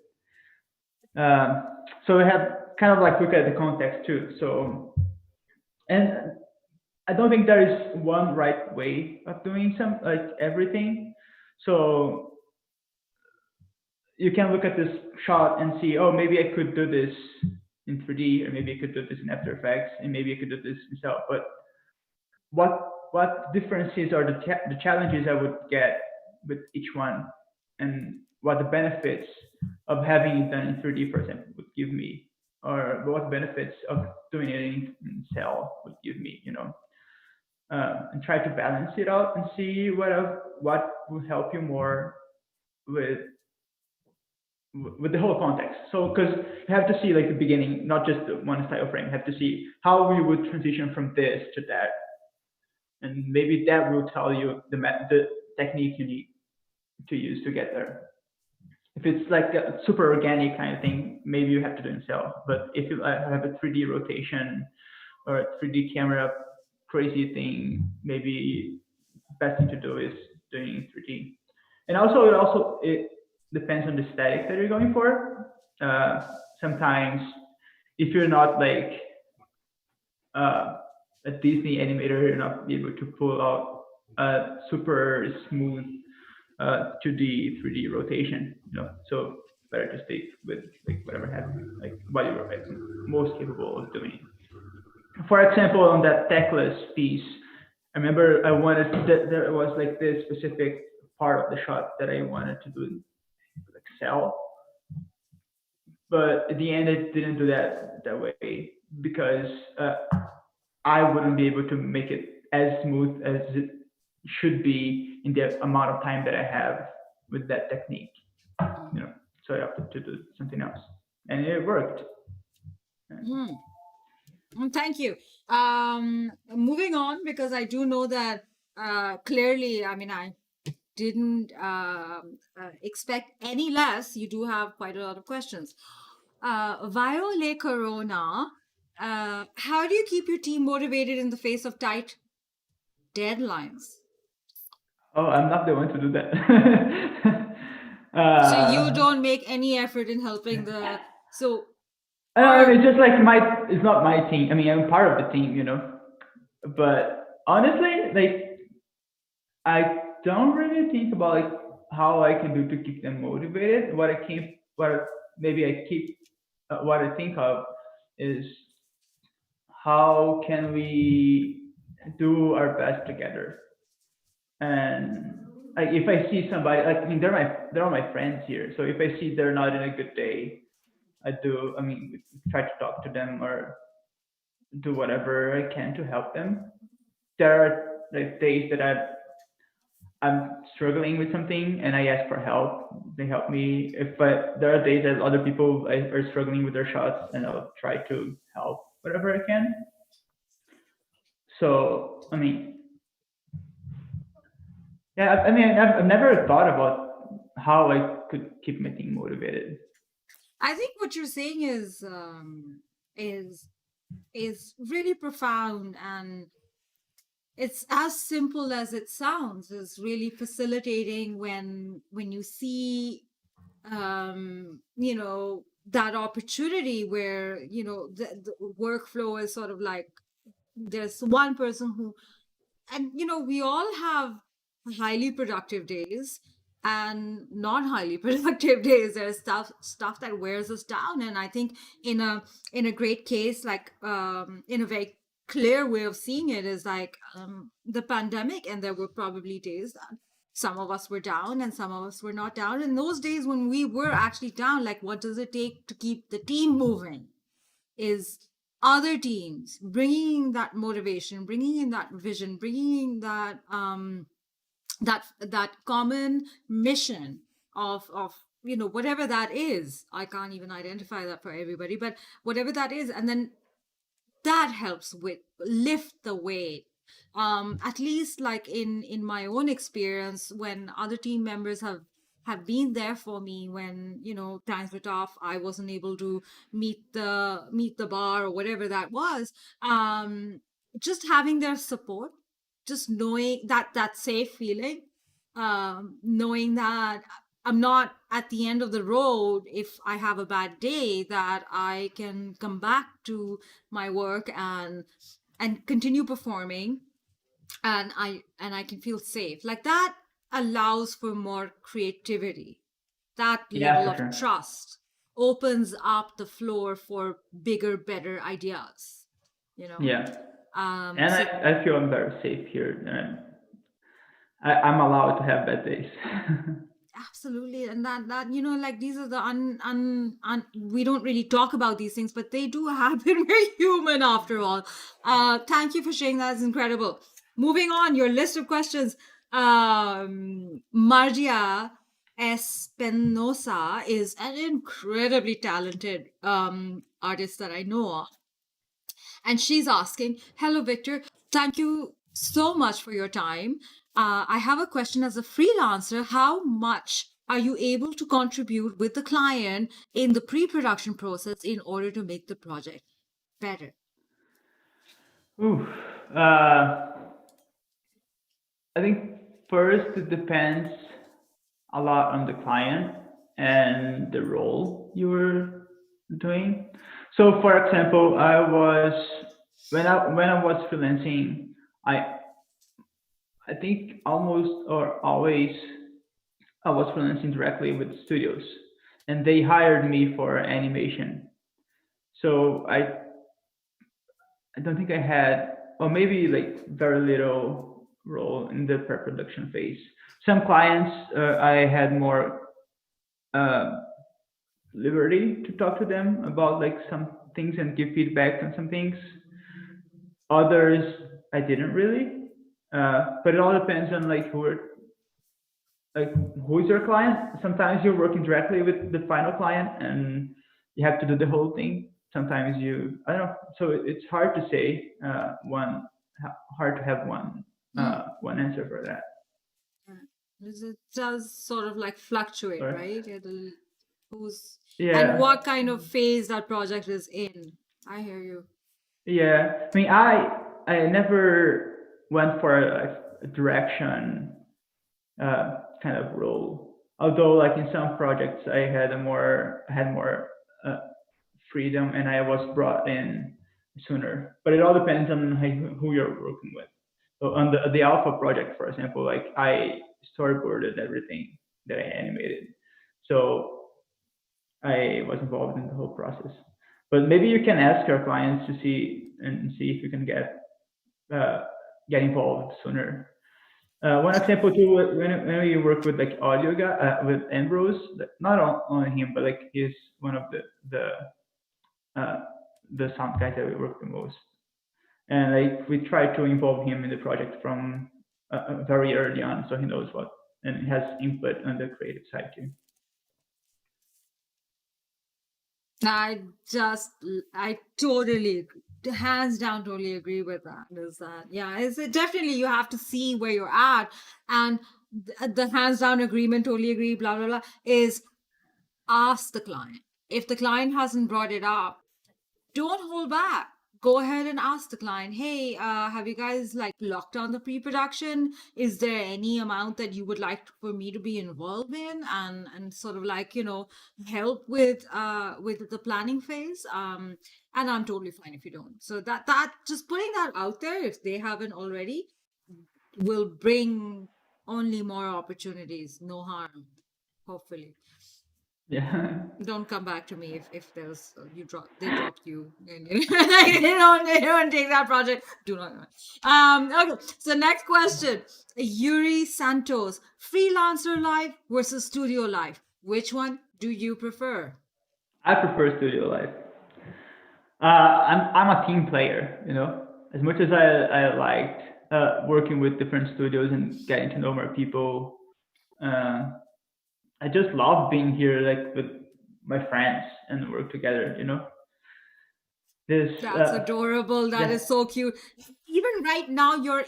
So we have kind of like look at the context too. So, and I don't think there is one right way of doing some like everything. So you can look at this shot and see, oh, maybe I could do this in 3D, or maybe I could do this in After Effects, and maybe I could do this myself. But what differences are the challenges I would get with each one, and what the benefits of having it done in 3D, for example, would give me, or what benefits of doing it in Cell would give me, and try to balance it out and see what will help you more with with the whole context. So, because you have to see like the beginning, not just the one style frame. You have to see how we would transition from this to that, and maybe that will tell you the technique you need to use to get there. If it's like a super organic kind of thing, maybe you have to do it in Cell. But if you have a 3D rotation or a 3D camera crazy thing, maybe best thing to do is doing 3D. And it depends on the aesthetic that you're going for. Sometimes if you're not like a Disney animator, you're not able to pull out a super smooth 2D, 3D rotation. So better to stick with like whatever have like what you're like, most capable of doing. For example, on that techless piece, I remember I wanted there was like this specific part of the shot that I wanted to do like cell, but at the end it didn't do that way because I wouldn't be able to make it as smooth as it should be in the amount of time that I have with that technique. You know, so I opted to do something else, and it worked. Mm. Thank you. Moving on, because I do know that clearly, I mean, I didn't expect any less. You do have quite a lot of questions. Viole Corona, how do you keep your team motivated in the face of tight deadlines? Oh, I'm not the one to do that. So you uh, don't make any effort in helping the so I or mean, it's just like it's not my team. I mean, I'm part of the team, but honestly, like I don't really think about like how I can do to keep them motivated. What maybe I keep, what I think of is how can we do our best together. And like if I see somebody, like I mean, they're all my friends here. So if I see they're not in a good day, I mean, try to talk to them or do whatever I can to help them. There are like days that I'm struggling with something and I ask for help. They help me. If but there are days that other people are struggling with their shots, and I'll try to help whatever I can. So I mean, yeah. I mean, I've never thought about how I could keep my team motivated. I think what you're saying is is really profound, and it's as simple as it sounds. Is really facilitating when you see that opportunity where the workflow is sort of like there's one person who, and we all have highly productive days and not highly productive days. There's stuff that wears us down, and I think in a great case, like in a very clear way of seeing it, is like the pandemic, and there were probably days that some of us were down and some of us were not down. And those days when we were actually down, like, what does it take to keep the team moving is other teams bringing that motivation, bringing in that vision, bringing in that common mission of whatever that is. I can't even identify that for everybody, but whatever that is, and then that helps with lift the weight. At least like in my own experience, when other team members have been there for me when times were tough, I wasn't able to meet the bar or whatever that was. Just having their support, just knowing that safe feeling, knowing that I'm not at the end of the road if I have a bad day, that I can come back to my work and continue performing, and I can feel safe. Like that allows for more creativity. That Yeah, level for of sure. trust opens up the floor for bigger, better ideas, you know. Yeah, and So I feel I'm very safe here. I'm allowed to have bad days. absolutely, and that like these are the we don't really talk about these things, but they do happen. We're human after all. Thank you for sharing that. It's incredible. Moving on, your list of questions. Margia Espinosa is an incredibly talented artist that I know of. And she's asking, hello, Victor. Thank you so much for your time. I have a question. As a freelancer, how much are you able to contribute with the client in the pre production process in order to make the project better? Ooh, uh, I think first it depends a lot on the client and the role you were doing. So, for example, when I was freelancing, I I think almost or always I was freelancing directly with studios, and they hired me for animation. So I don't think I had, or maybe like very little role in the pre-production phase. Some clients I had more uh, liberty to talk to them about like some things and give feedback on some things. Others I didn't really, but it all depends on like who is your client. Sometimes you're working directly with the final client and you have to do the whole thing. Sometimes you I don't know. So it's hard to say hard to have Hmm. one answer for that. Yeah. It does sort of like fluctuate, Sorry. right? It'll who's and Yeah, what kind of phase that project is in. I hear you. yeah. I mean, I never went for a direction kind of role. Although, like in some projects, I had more uh, freedom, and I was brought in sooner. But it all depends on who you're working with. So on the alpha project, for example, like I storyboarded everything that I animated, so I was involved in the whole process. But maybe you can ask your clients to see if you can uh, get involved sooner. One example too, when you work with like audio guy, with Ambrose, not only him, but like he's one of uh, the sound guys that we work the most. And like we try to involve him in the project from very early on, so he knows what and has input on the creative side too. I just, I totally, hands down, totally agree with that. Is that, yeah, is it definitely you have to see where you're at, and the hands down agreement, totally agree, blah blah blah, is ask the client. If the client hasn't brought it up, don't hold back. Go ahead and ask the client, hey, have you guys like locked down the pre-production? Is there any amount that you would like for me to be involved in, and sort of like, help with the planning phase? And I'm totally fine if you don't. So that just putting that out there, if they haven't already, will bring only more opportunities, no harm, hopefully. Yeah. Don't come back to me if there's they dropped you and they don't take that project. Do not. Okay. So next question, Yuri Santos, freelancer life versus studio life. Which one do you prefer? I prefer studio life. I'm a team player, you know. As much as I liked working with different studios and getting to know more people, uh, I just love being here, like with my friends and work together. You know, this That's adorable. That yeah, is so cute. Even right now, you're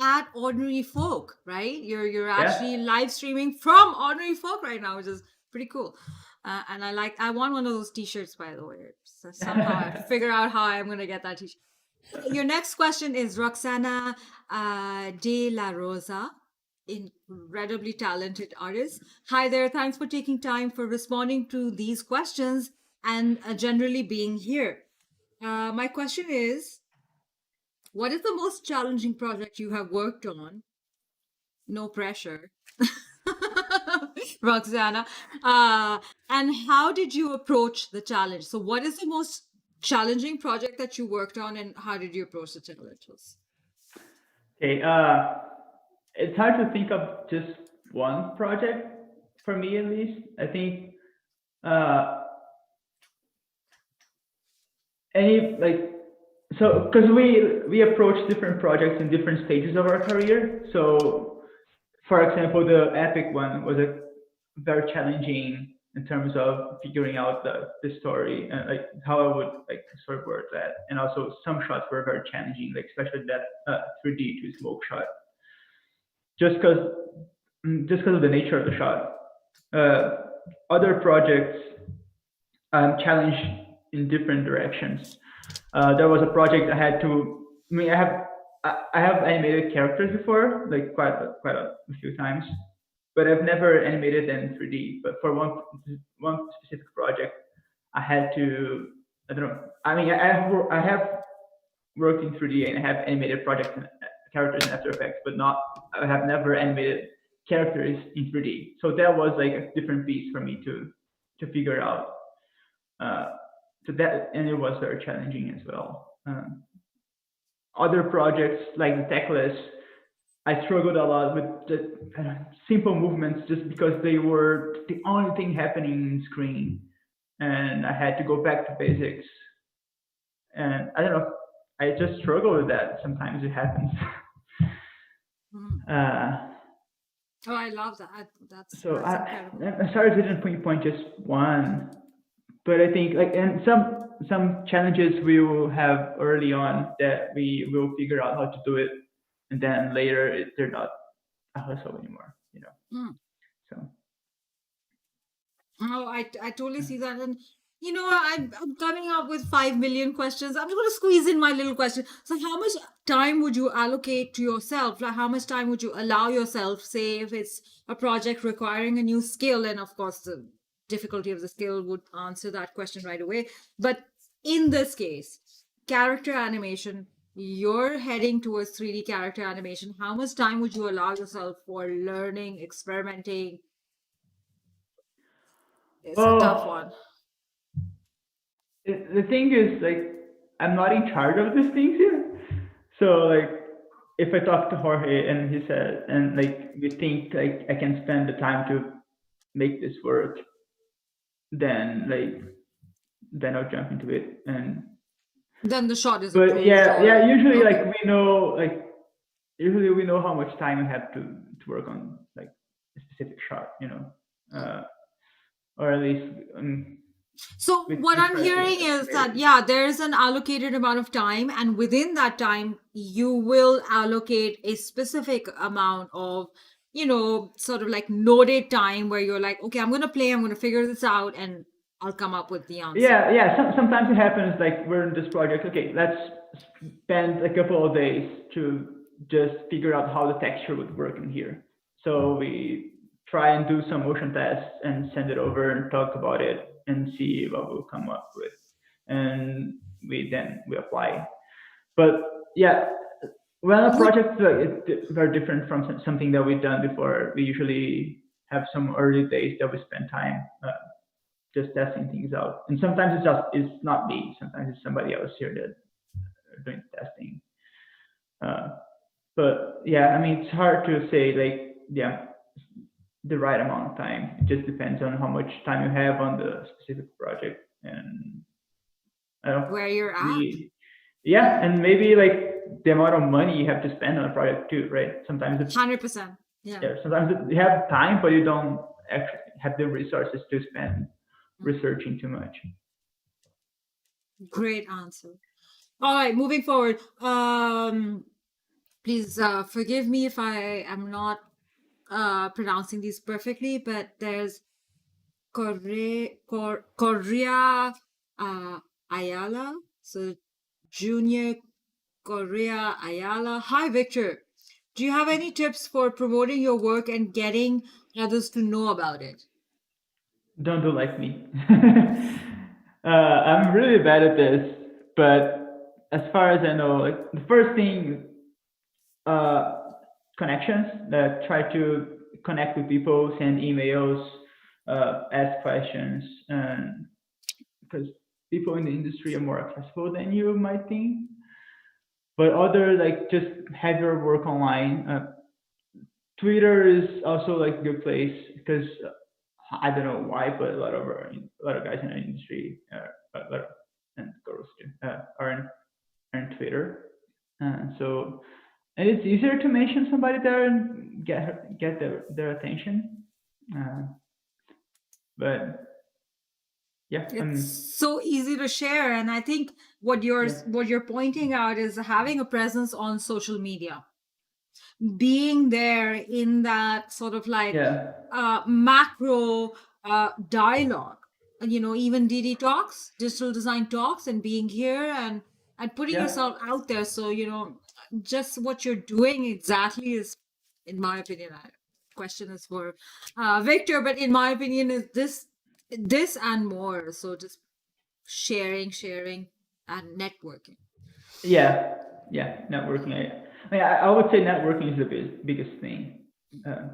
at Ordinary Folk, right? You're yeah. actually live streaming from Ordinary Folk right now, which is pretty cool. And I want one of those T-shirts, by the way. So somehow I have to figure out how I'm gonna get that T-shirt. Your next question is Roxana De La Rosa, incredibly talented artist. Hi there. Thanks for taking time for responding to these questions and generally being here. My question is, what is the most challenging project you have worked on? No pressure, Roxana. And how did you approach the challenge? So, what is the most challenging project that you worked on, and how did you approach the challenges? Okay. It's hard to think of just one project for me, at least. I think uh, any like so because we approach different projects in different stages of our career. So for example, the epic one was a very challenging in terms of figuring out the story and like how I would like storyboard that. And also some shots were very challenging, like especially that 3D to smoke shot, just because of the nature of the shot. Other projects challenged in different directions. There was a project I had to. I mean, I have animated characters before, like quite a few times, but I've never animated them in 3D. But for one specific project, I had to. I don't know. I mean, I have worked in 3D and I have animated projects and characters in After Effects, but not. I have never animated characters in 3D. So that was like a different piece for me to figure out. Uh, so that, and it was very challenging as well. Other projects like the Techless, I struggled a lot with the simple movements just because they were the only thing happening in screen, and I had to go back to basics. And I don't know, I just struggle with that. Sometimes it happens. Mhm. uh, Oh, I love that. That's so that's incredible. I'm sorry if I didn't pinpoint just one, but I think like, and some challenges we will have early on that we will figure out how to do it, and then later they're not a hustle anymore. Mm. So Oh, I totally uh, see that. And I'm coming up with 5 million questions. I'm just going to squeeze in my little question. So, how much time would you allocate to yourself? Like, how much time would you allow yourself? Say, if it's a project requiring a new skill, and of course, the difficulty of the skill would answer that question right away. But in this case, character animation, you're heading towards 3D character animation. How much time would you allow yourself for learning, experimenting? It's a tough well, one. the thing is, like, I'm not in charge of these things here. So, like, if I talk to Jorge and he said, and like, we think like I can spend the time to make this work, then like, then I'll jump into it. And Then the shot is but approved yeah, or usually like okay. usually we know how much time we have to work on like a specific shot, Mm. uh, or at least So what we I'm try to hearing is estimate that it. yeah, there's an allocated amount of time, and within that time, you will allocate a specific amount of, sort of like loaded time where you're like, okay, I'm gonna play, I'm gonna figure this out, and I'll come up with the answer. Yeah. Sometimes it happens like we're in this project. Okay, let's spend a couple of days to just figure out how the texture would work in here. So we try and do some motion tests and send it over and talk about it and see what we'll come up with, and we apply. But yeah, when a Would project it's very different from something that we've done before, we usually have some early days that we spend time just testing things out. And sometimes it's not me. Sometimes it's somebody else here that are doing the testing. Uh, but yeah, I mean, it's hard to say like yeah the right amount of time. It just depends on how much time you have on the specific project, and I don't where you're at? we yeah, and maybe like the amount of money you have to spend on a project too, right? Sometimes 100%. Yeah. yeah, sometimes you have time, but you don't actually have the resources to spend Mm. researching too much. Great answer. All right, moving forward. Please forgive me if I am not pronouncing these perfectly, but there's Correa Ayala. So Junior Correa Ayala. Hi, Victor. Do you have any tips for promoting your work and getting others to know about it? Don't do like me. I'm really bad at this, but as far as I know, like the first thing, uh, connections. That try to connect with people, send emails, ask questions, and because people in the industry are more accessible than you might think. But other like just have your work online. Twitter is also like a good place because I don't know why, but a lot of guys in the industry, a lot of, and girls too, are in Twitter. So and it's easier to mention somebody there and get their attention. Uh, but yeah, It's so easy to share, and I think yeah, what you're pointing out is having a presence on social media, being there in that sort of like yeah, macro dialogue, even DD talks, digital design talks, and being here and putting yeah, yourself out there. So just what you're doing exactly is, in my opinion, question is for Victor, but in my opinion, is this and more. So just sharing and networking. yeah, yeah. Networking. I would say networking is the biggest thing. Uh,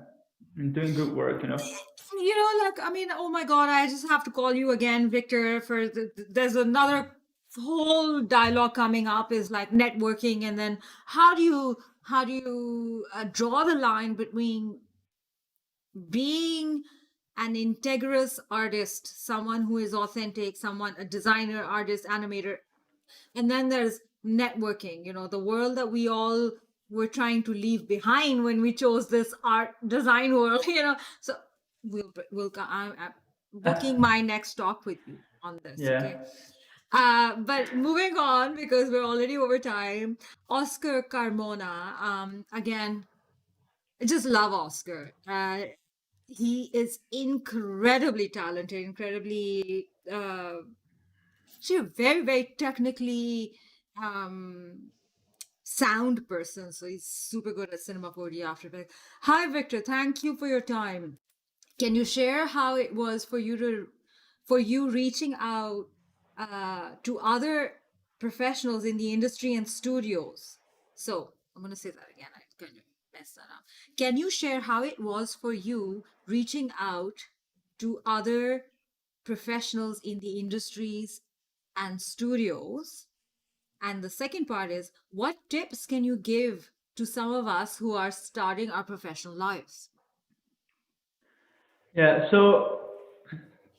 and doing good work, Like, I mean, oh my God, I just have to call you again, Victor, for there's another whole dialogue coming up is like networking. And then how do you draw the line between being an integrous artist, someone who is authentic, someone, a designer, artist, animator, and then there's networking, the world that we all were trying to leave behind when we chose this art design world, So I'm booking my next talk with you on this, Yeah. okay? But moving on, because we're already over time, Oscar Carmona, again, I just love Oscar. He is incredibly talented, incredibly actually a very, very technically um, sound person. So he's super good at Cinema 4D After Effects. Hi, Victor. Thank you for your time. Can you share how it was for you reaching out to other professionals in the industry and studios? So I'm gonna say that again. I kind of messed that up. Can you share how it was for you reaching out to other professionals in the industries and studios? And the second part is, what tips can you give to some of us who are starting our professional lives? Yeah. So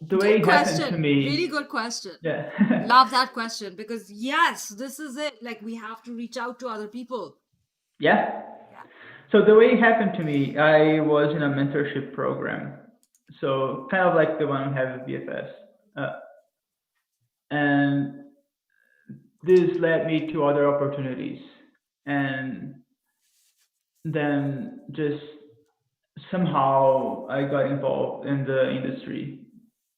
the way Good it happened to question. Really me, good question. yeah. Love that question because, yes, this is it. Like, we have to reach out to other people. Yeah. Yeah. So the way it happened to me, I was in a mentorship program. So kind of like the one we have at VFS. And this led me to other opportunities. And then just somehow I got involved in the industry.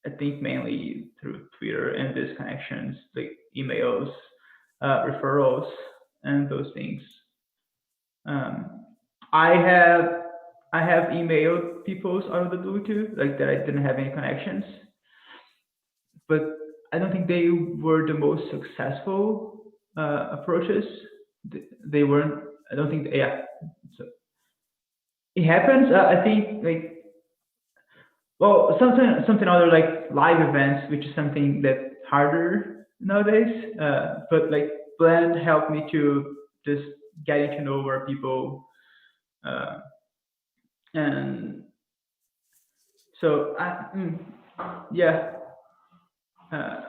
I think mainly through Twitter and these connections, like emails, referrals, and those things. Um, I have I have emailed people out of the blue too, like that I didn't have any connections, but I don't think they were the most successful approaches. They weren't. I don't think. Yeah, so it happens. I think like well, something other like live events, which is something that's harder nowadays. But like Blend helped me to just getting to know more people, uh, and so yeah, uh,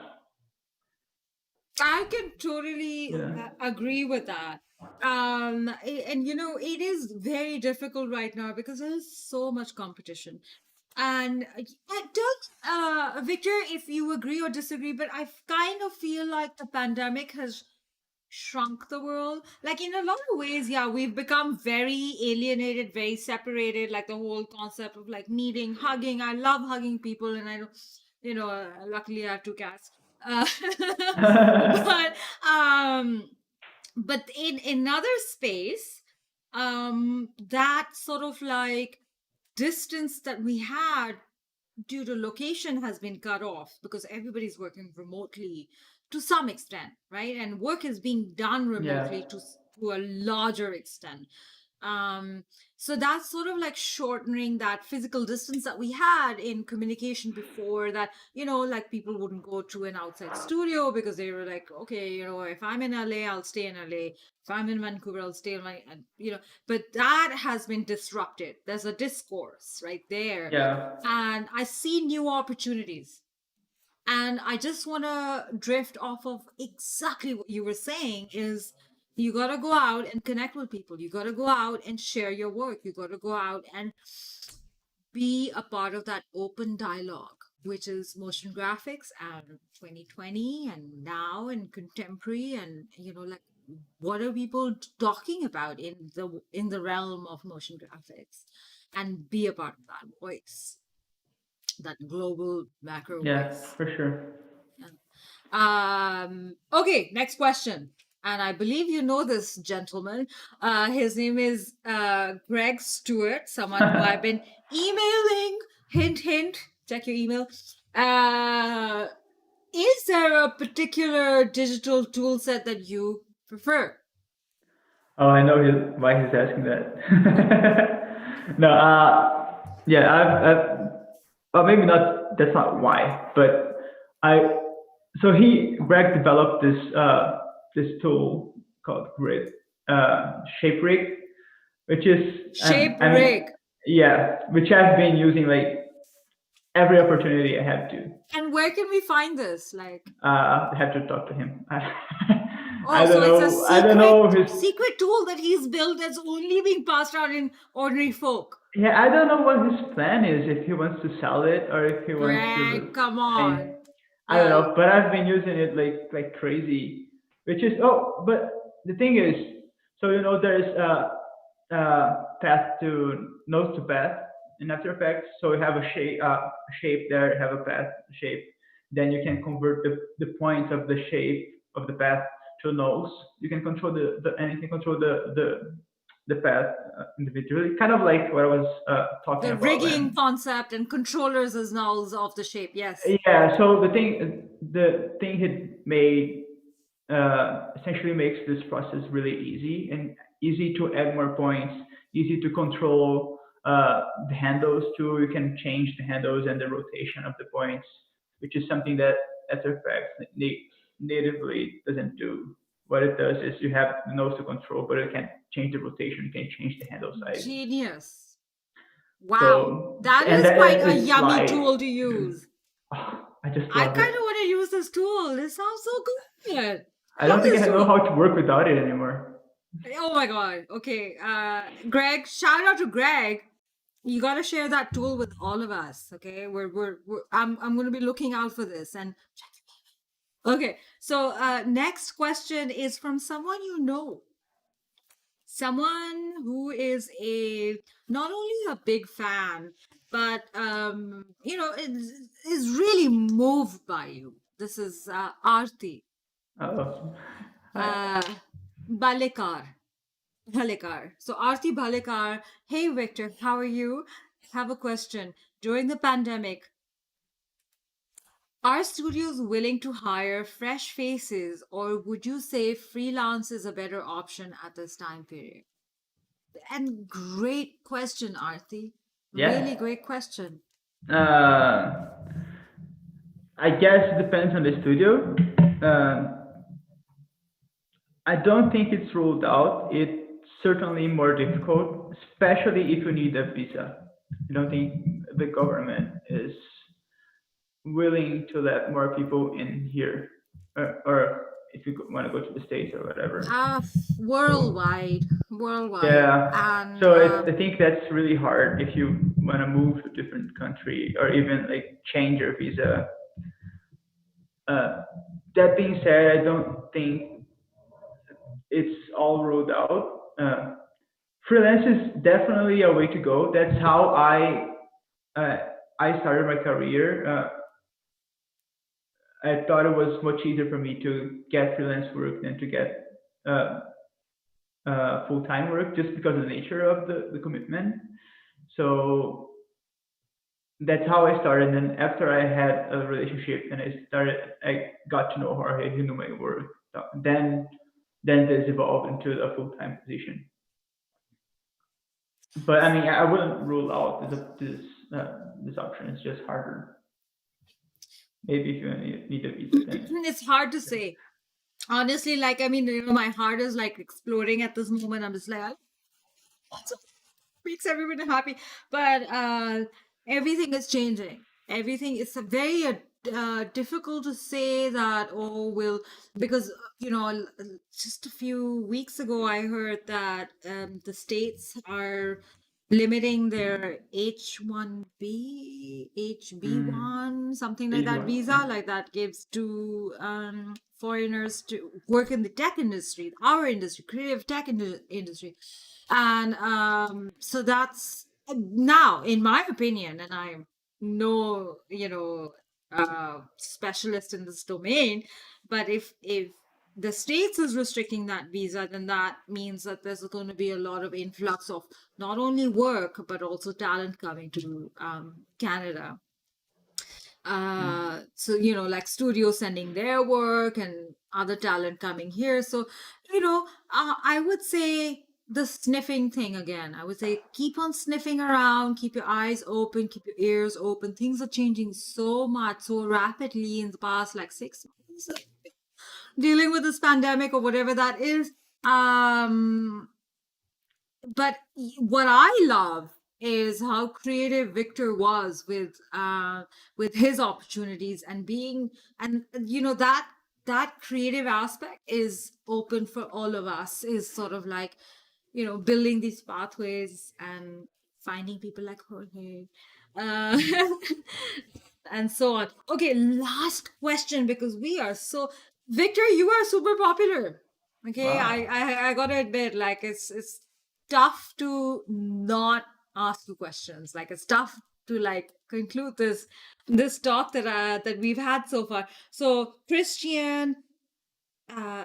I can totally yeah, agree with that. And it is very difficult right now because there is so much competition. And I don't, Victor, if you agree or disagree, but I kind of feel like the pandemic has shrunk the world. Like, in a lot of ways, yeah, we've become very alienated, very separated. Like the whole concept of like meeting, hugging. I love hugging people, and I don't, luckily I have two cats. Uh, but um, but in another space, that sort of like distance that we had due to location has been cut off because everybody's working remotely to some extent, right? And work is being done yeah, remotely to a larger extent. Um, so that's sort of like shortening that physical distance that we had in communication before that, like people wouldn't go to an outside studio because they were like, okay, if I'm in LA, I'll stay in LA. If I'm in Vancouver, I'll stay in my, but that has been disrupted. There's a discourse right there. yeah, And I see new opportunities. And I just want to drift off of exactly what you were saying is you got to go out and connect with people. You got to go out and share your work. You got to go out and be a part of that open dialogue, which is motion graphics and 2020 and now and contemporary and like what are people talking about in the realm of motion graphics, and be a part of that voice, that global macro yeah, voice. for sure. Yeah. Okay, next question. And I believe you know this gentleman. His name is Greg Stewart, someone who I've been emailing. Hint, hint, check your email. Is there a particular digital tool set that you prefer? Oh, I know why he's asking that. No, Yeah, well, maybe not. That's not why, but I. So Greg developed this tool called Grid Shape Rig, which is Shape I mean, rig. yeah, which I've been using like every opportunity I have to. And where can we find this? Like, I have to talk to him. oh, so it's a I don't know his. secret tool that he's built that's only being passed out in ordinary folk. Yeah, I don't know what his plan is. If he wants to sell it or if he wants Greg, to. come I mean, on. I don't Yeah, know, but I've been using it like crazy. Which is but the thing is, so there's path to nose to path in After Effects. So you have a shape there, you have a path shape. Then you can convert the points of the shape of the path to nose. You can control and you can control the path individually, kind of like what I was talking the about rigging when. concept and controllers as nulls of the shape. Yes. Yeah, so the thing he made essentially makes this process really easy and easy to add more points, easy to control the handles too. You can change the handles and the rotation of the points, which is something that After Effects natively doesn't do. What it does is you have the nose to control, but it can't change the rotation, you can't change the handle size. Genius. Wow. So, That and is quite a it's yummy like, tool to use. I just I love kind it. of want to use this tool. This sounds so good. I Love don't think this I know tool. how to work without it anymore. Oh my God. Okay. Greg, shout out to Greg. You got to share that tool with all of us. Okay. I'm going to be looking out for this. And okay. So, next question is from someone you know, someone who is not only a big fan, but, is really moved by you. This is Aarti Oh, I, uh, Balekar. Bhalekar. So Aarti Bhalekar, hey Victor, how are you? Have a question. During the pandemic, are studios willing to hire fresh faces, or would you say freelance is a better option at this time period? And great question, Aarti. Really yeah. great question. Uh, I guess it depends on the studio. I don't think it's ruled out. It's certainly more difficult, especially if you need a visa. I don't think the government is willing to let more people in here, or if you want to go to the States or whatever. Uh, So, worldwide. yeah. And So I think that's really hard if you want to move to a different country or even like change your visa. Uh, that being said, I don't think it's all ruled out. Freelance is definitely a way to go. That's how I started my career. I thought it was much easier for me to get freelance work than to get uh, full time work, just because of the nature of the commitment. So that's how I started. And then after I had a relationship and I got to know Jorge, he knew my work. Then this evolved into a full time position. But I mean, I wouldn't rule out this option. It's just harder. Maybe if you need a visa, then it's hard to say. Honestly, like, I mean, my heart is like exploding at this moment. I'm just like, makes everybody happy. But everything is changing. Everything is a very difficult to say that, oh, will, because, just a few weeks ago, I heard that the states are limiting their H1B, mm, HB1, something like that H1. visa, like that gives to foreigners to work in the tech industry, our industry, creative tech industry. And so that's now, in my opinion, and I'm no, specialist in this domain, but if the states is restricting that visa, then that means that there's going to be a lot of influx of not only work but also talent coming to Canada. So like studios sending their work and other talent coming here. So I would say the sniffing thing again. I would say keep on sniffing around, keep your eyes open, keep your ears open. Things are changing so much, so rapidly in the past like 6 months, dealing with this pandemic or whatever that is. Um, but what I love is how creative Victor was with his opportunities and being, and that creative aspect is open for all of us, is sort of like, building these pathways and finding people like Jorge, uh, and so on. Okay, last question, because we are so, Victor, you are super popular. Okay, I Wow. I, I gotta admit, like it's tough to not ask you questions. Like it's tough to like conclude this talk that we've had so far. So Christian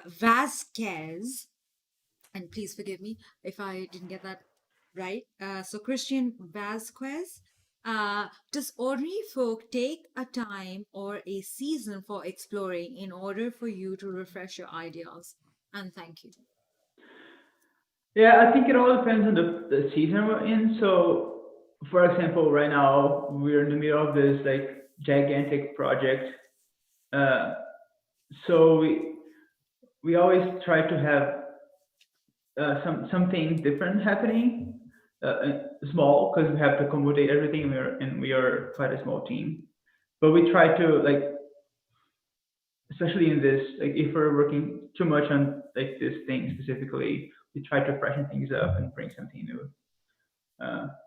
Vasquez, and please forgive me if I didn't get that right. So Christian Vasquez, does ordinary folk take a time or a season for exploring in order for you to refresh your ideas? And thank you. Yeah, I think it all depends on the season we're in. So, for example, right now we're in the middle of this like gigantic project. Uh, so we always try to have something different happening, small because we have to accommodate everything. We are quite a small team, but we try to like, especially in this, like if we're working too much on like this thing specifically, we try to freshen things up and bring something new,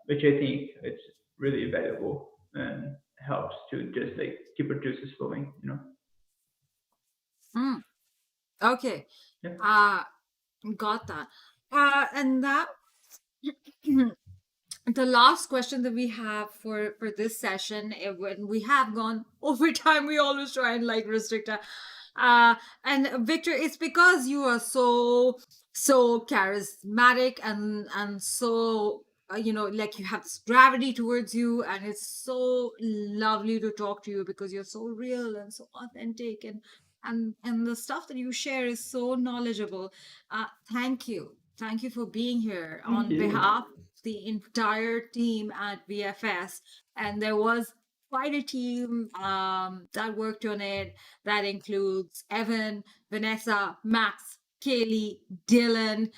which I think it's really valuable and helps to just like keep our juices flowing. Hmm. Okay. Yeah. Uh got that. And that the last question that we have for this session, when we have gone over time, we always try and like restrict our, and Victor, it's because you are so charismatic and so like you have this gravity towards you, and it's so lovely to talk to you because you're so real and so authentic, and the stuff that you share is so knowledgeable. Thank you for being here Thank on you. behalf the entire team at VFS, and there was quite a team that worked on it. That includes Evan, Vanessa, Max, Kaylee, Dylan.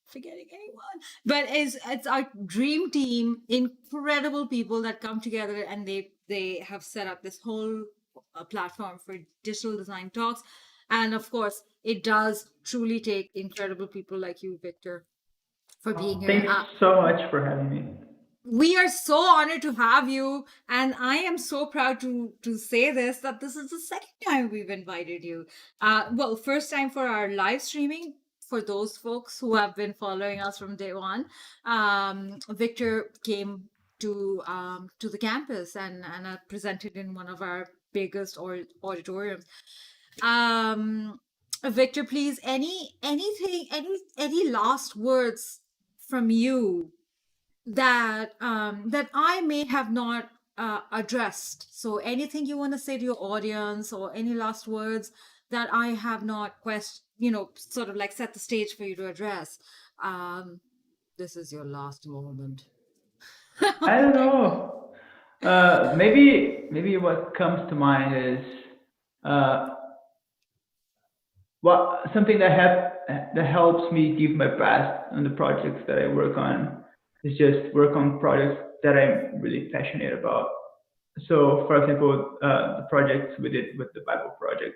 Forgetting anyone, but it's our dream team, incredible people that come together, and they have set up this whole platform for digital design talks. And of course, it does truly take incredible people like you, Victor, for being here. Thanks so much for having me. We are so honored to have you, and I am so proud to say this, that this is the second time we've invited you. Well, first time for our live streaming. For those folks who have been following us from day one, Victor came to the campus and presented in one of our biggest auditoriums. um Victor, please, any last words from you that I may have not addressed. So anything you want to say to your audience, or any last words that I have not sort of like set the stage for you to address. Um, this is your last moment. I don't know. Maybe what comes to mind is uh, something that helps me give my best on the projects that I work on is just work on projects that I'm really passionate about. So, for example, the projects we did with the Bible project,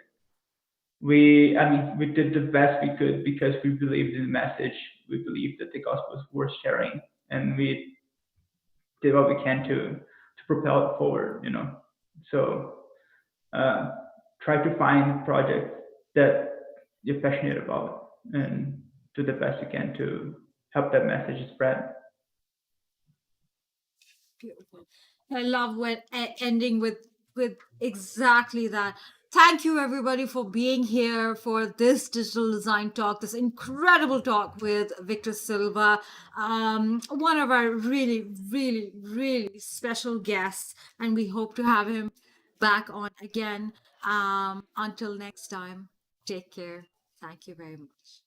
we did the best we could because we believed in the message. We believed that the gospel was worth sharing, and we did what we can to propel it forward. So uh, try to find projects that you're passionate about and do the best you can to help that message spread. Beautiful. I love when ending with exactly that. Thank you everybody for being here for this digital design talk, this incredible talk with Victor Silva, one of our really, really, really special guests, and we hope to have him back on again. Until next time, take care. Thank you very much.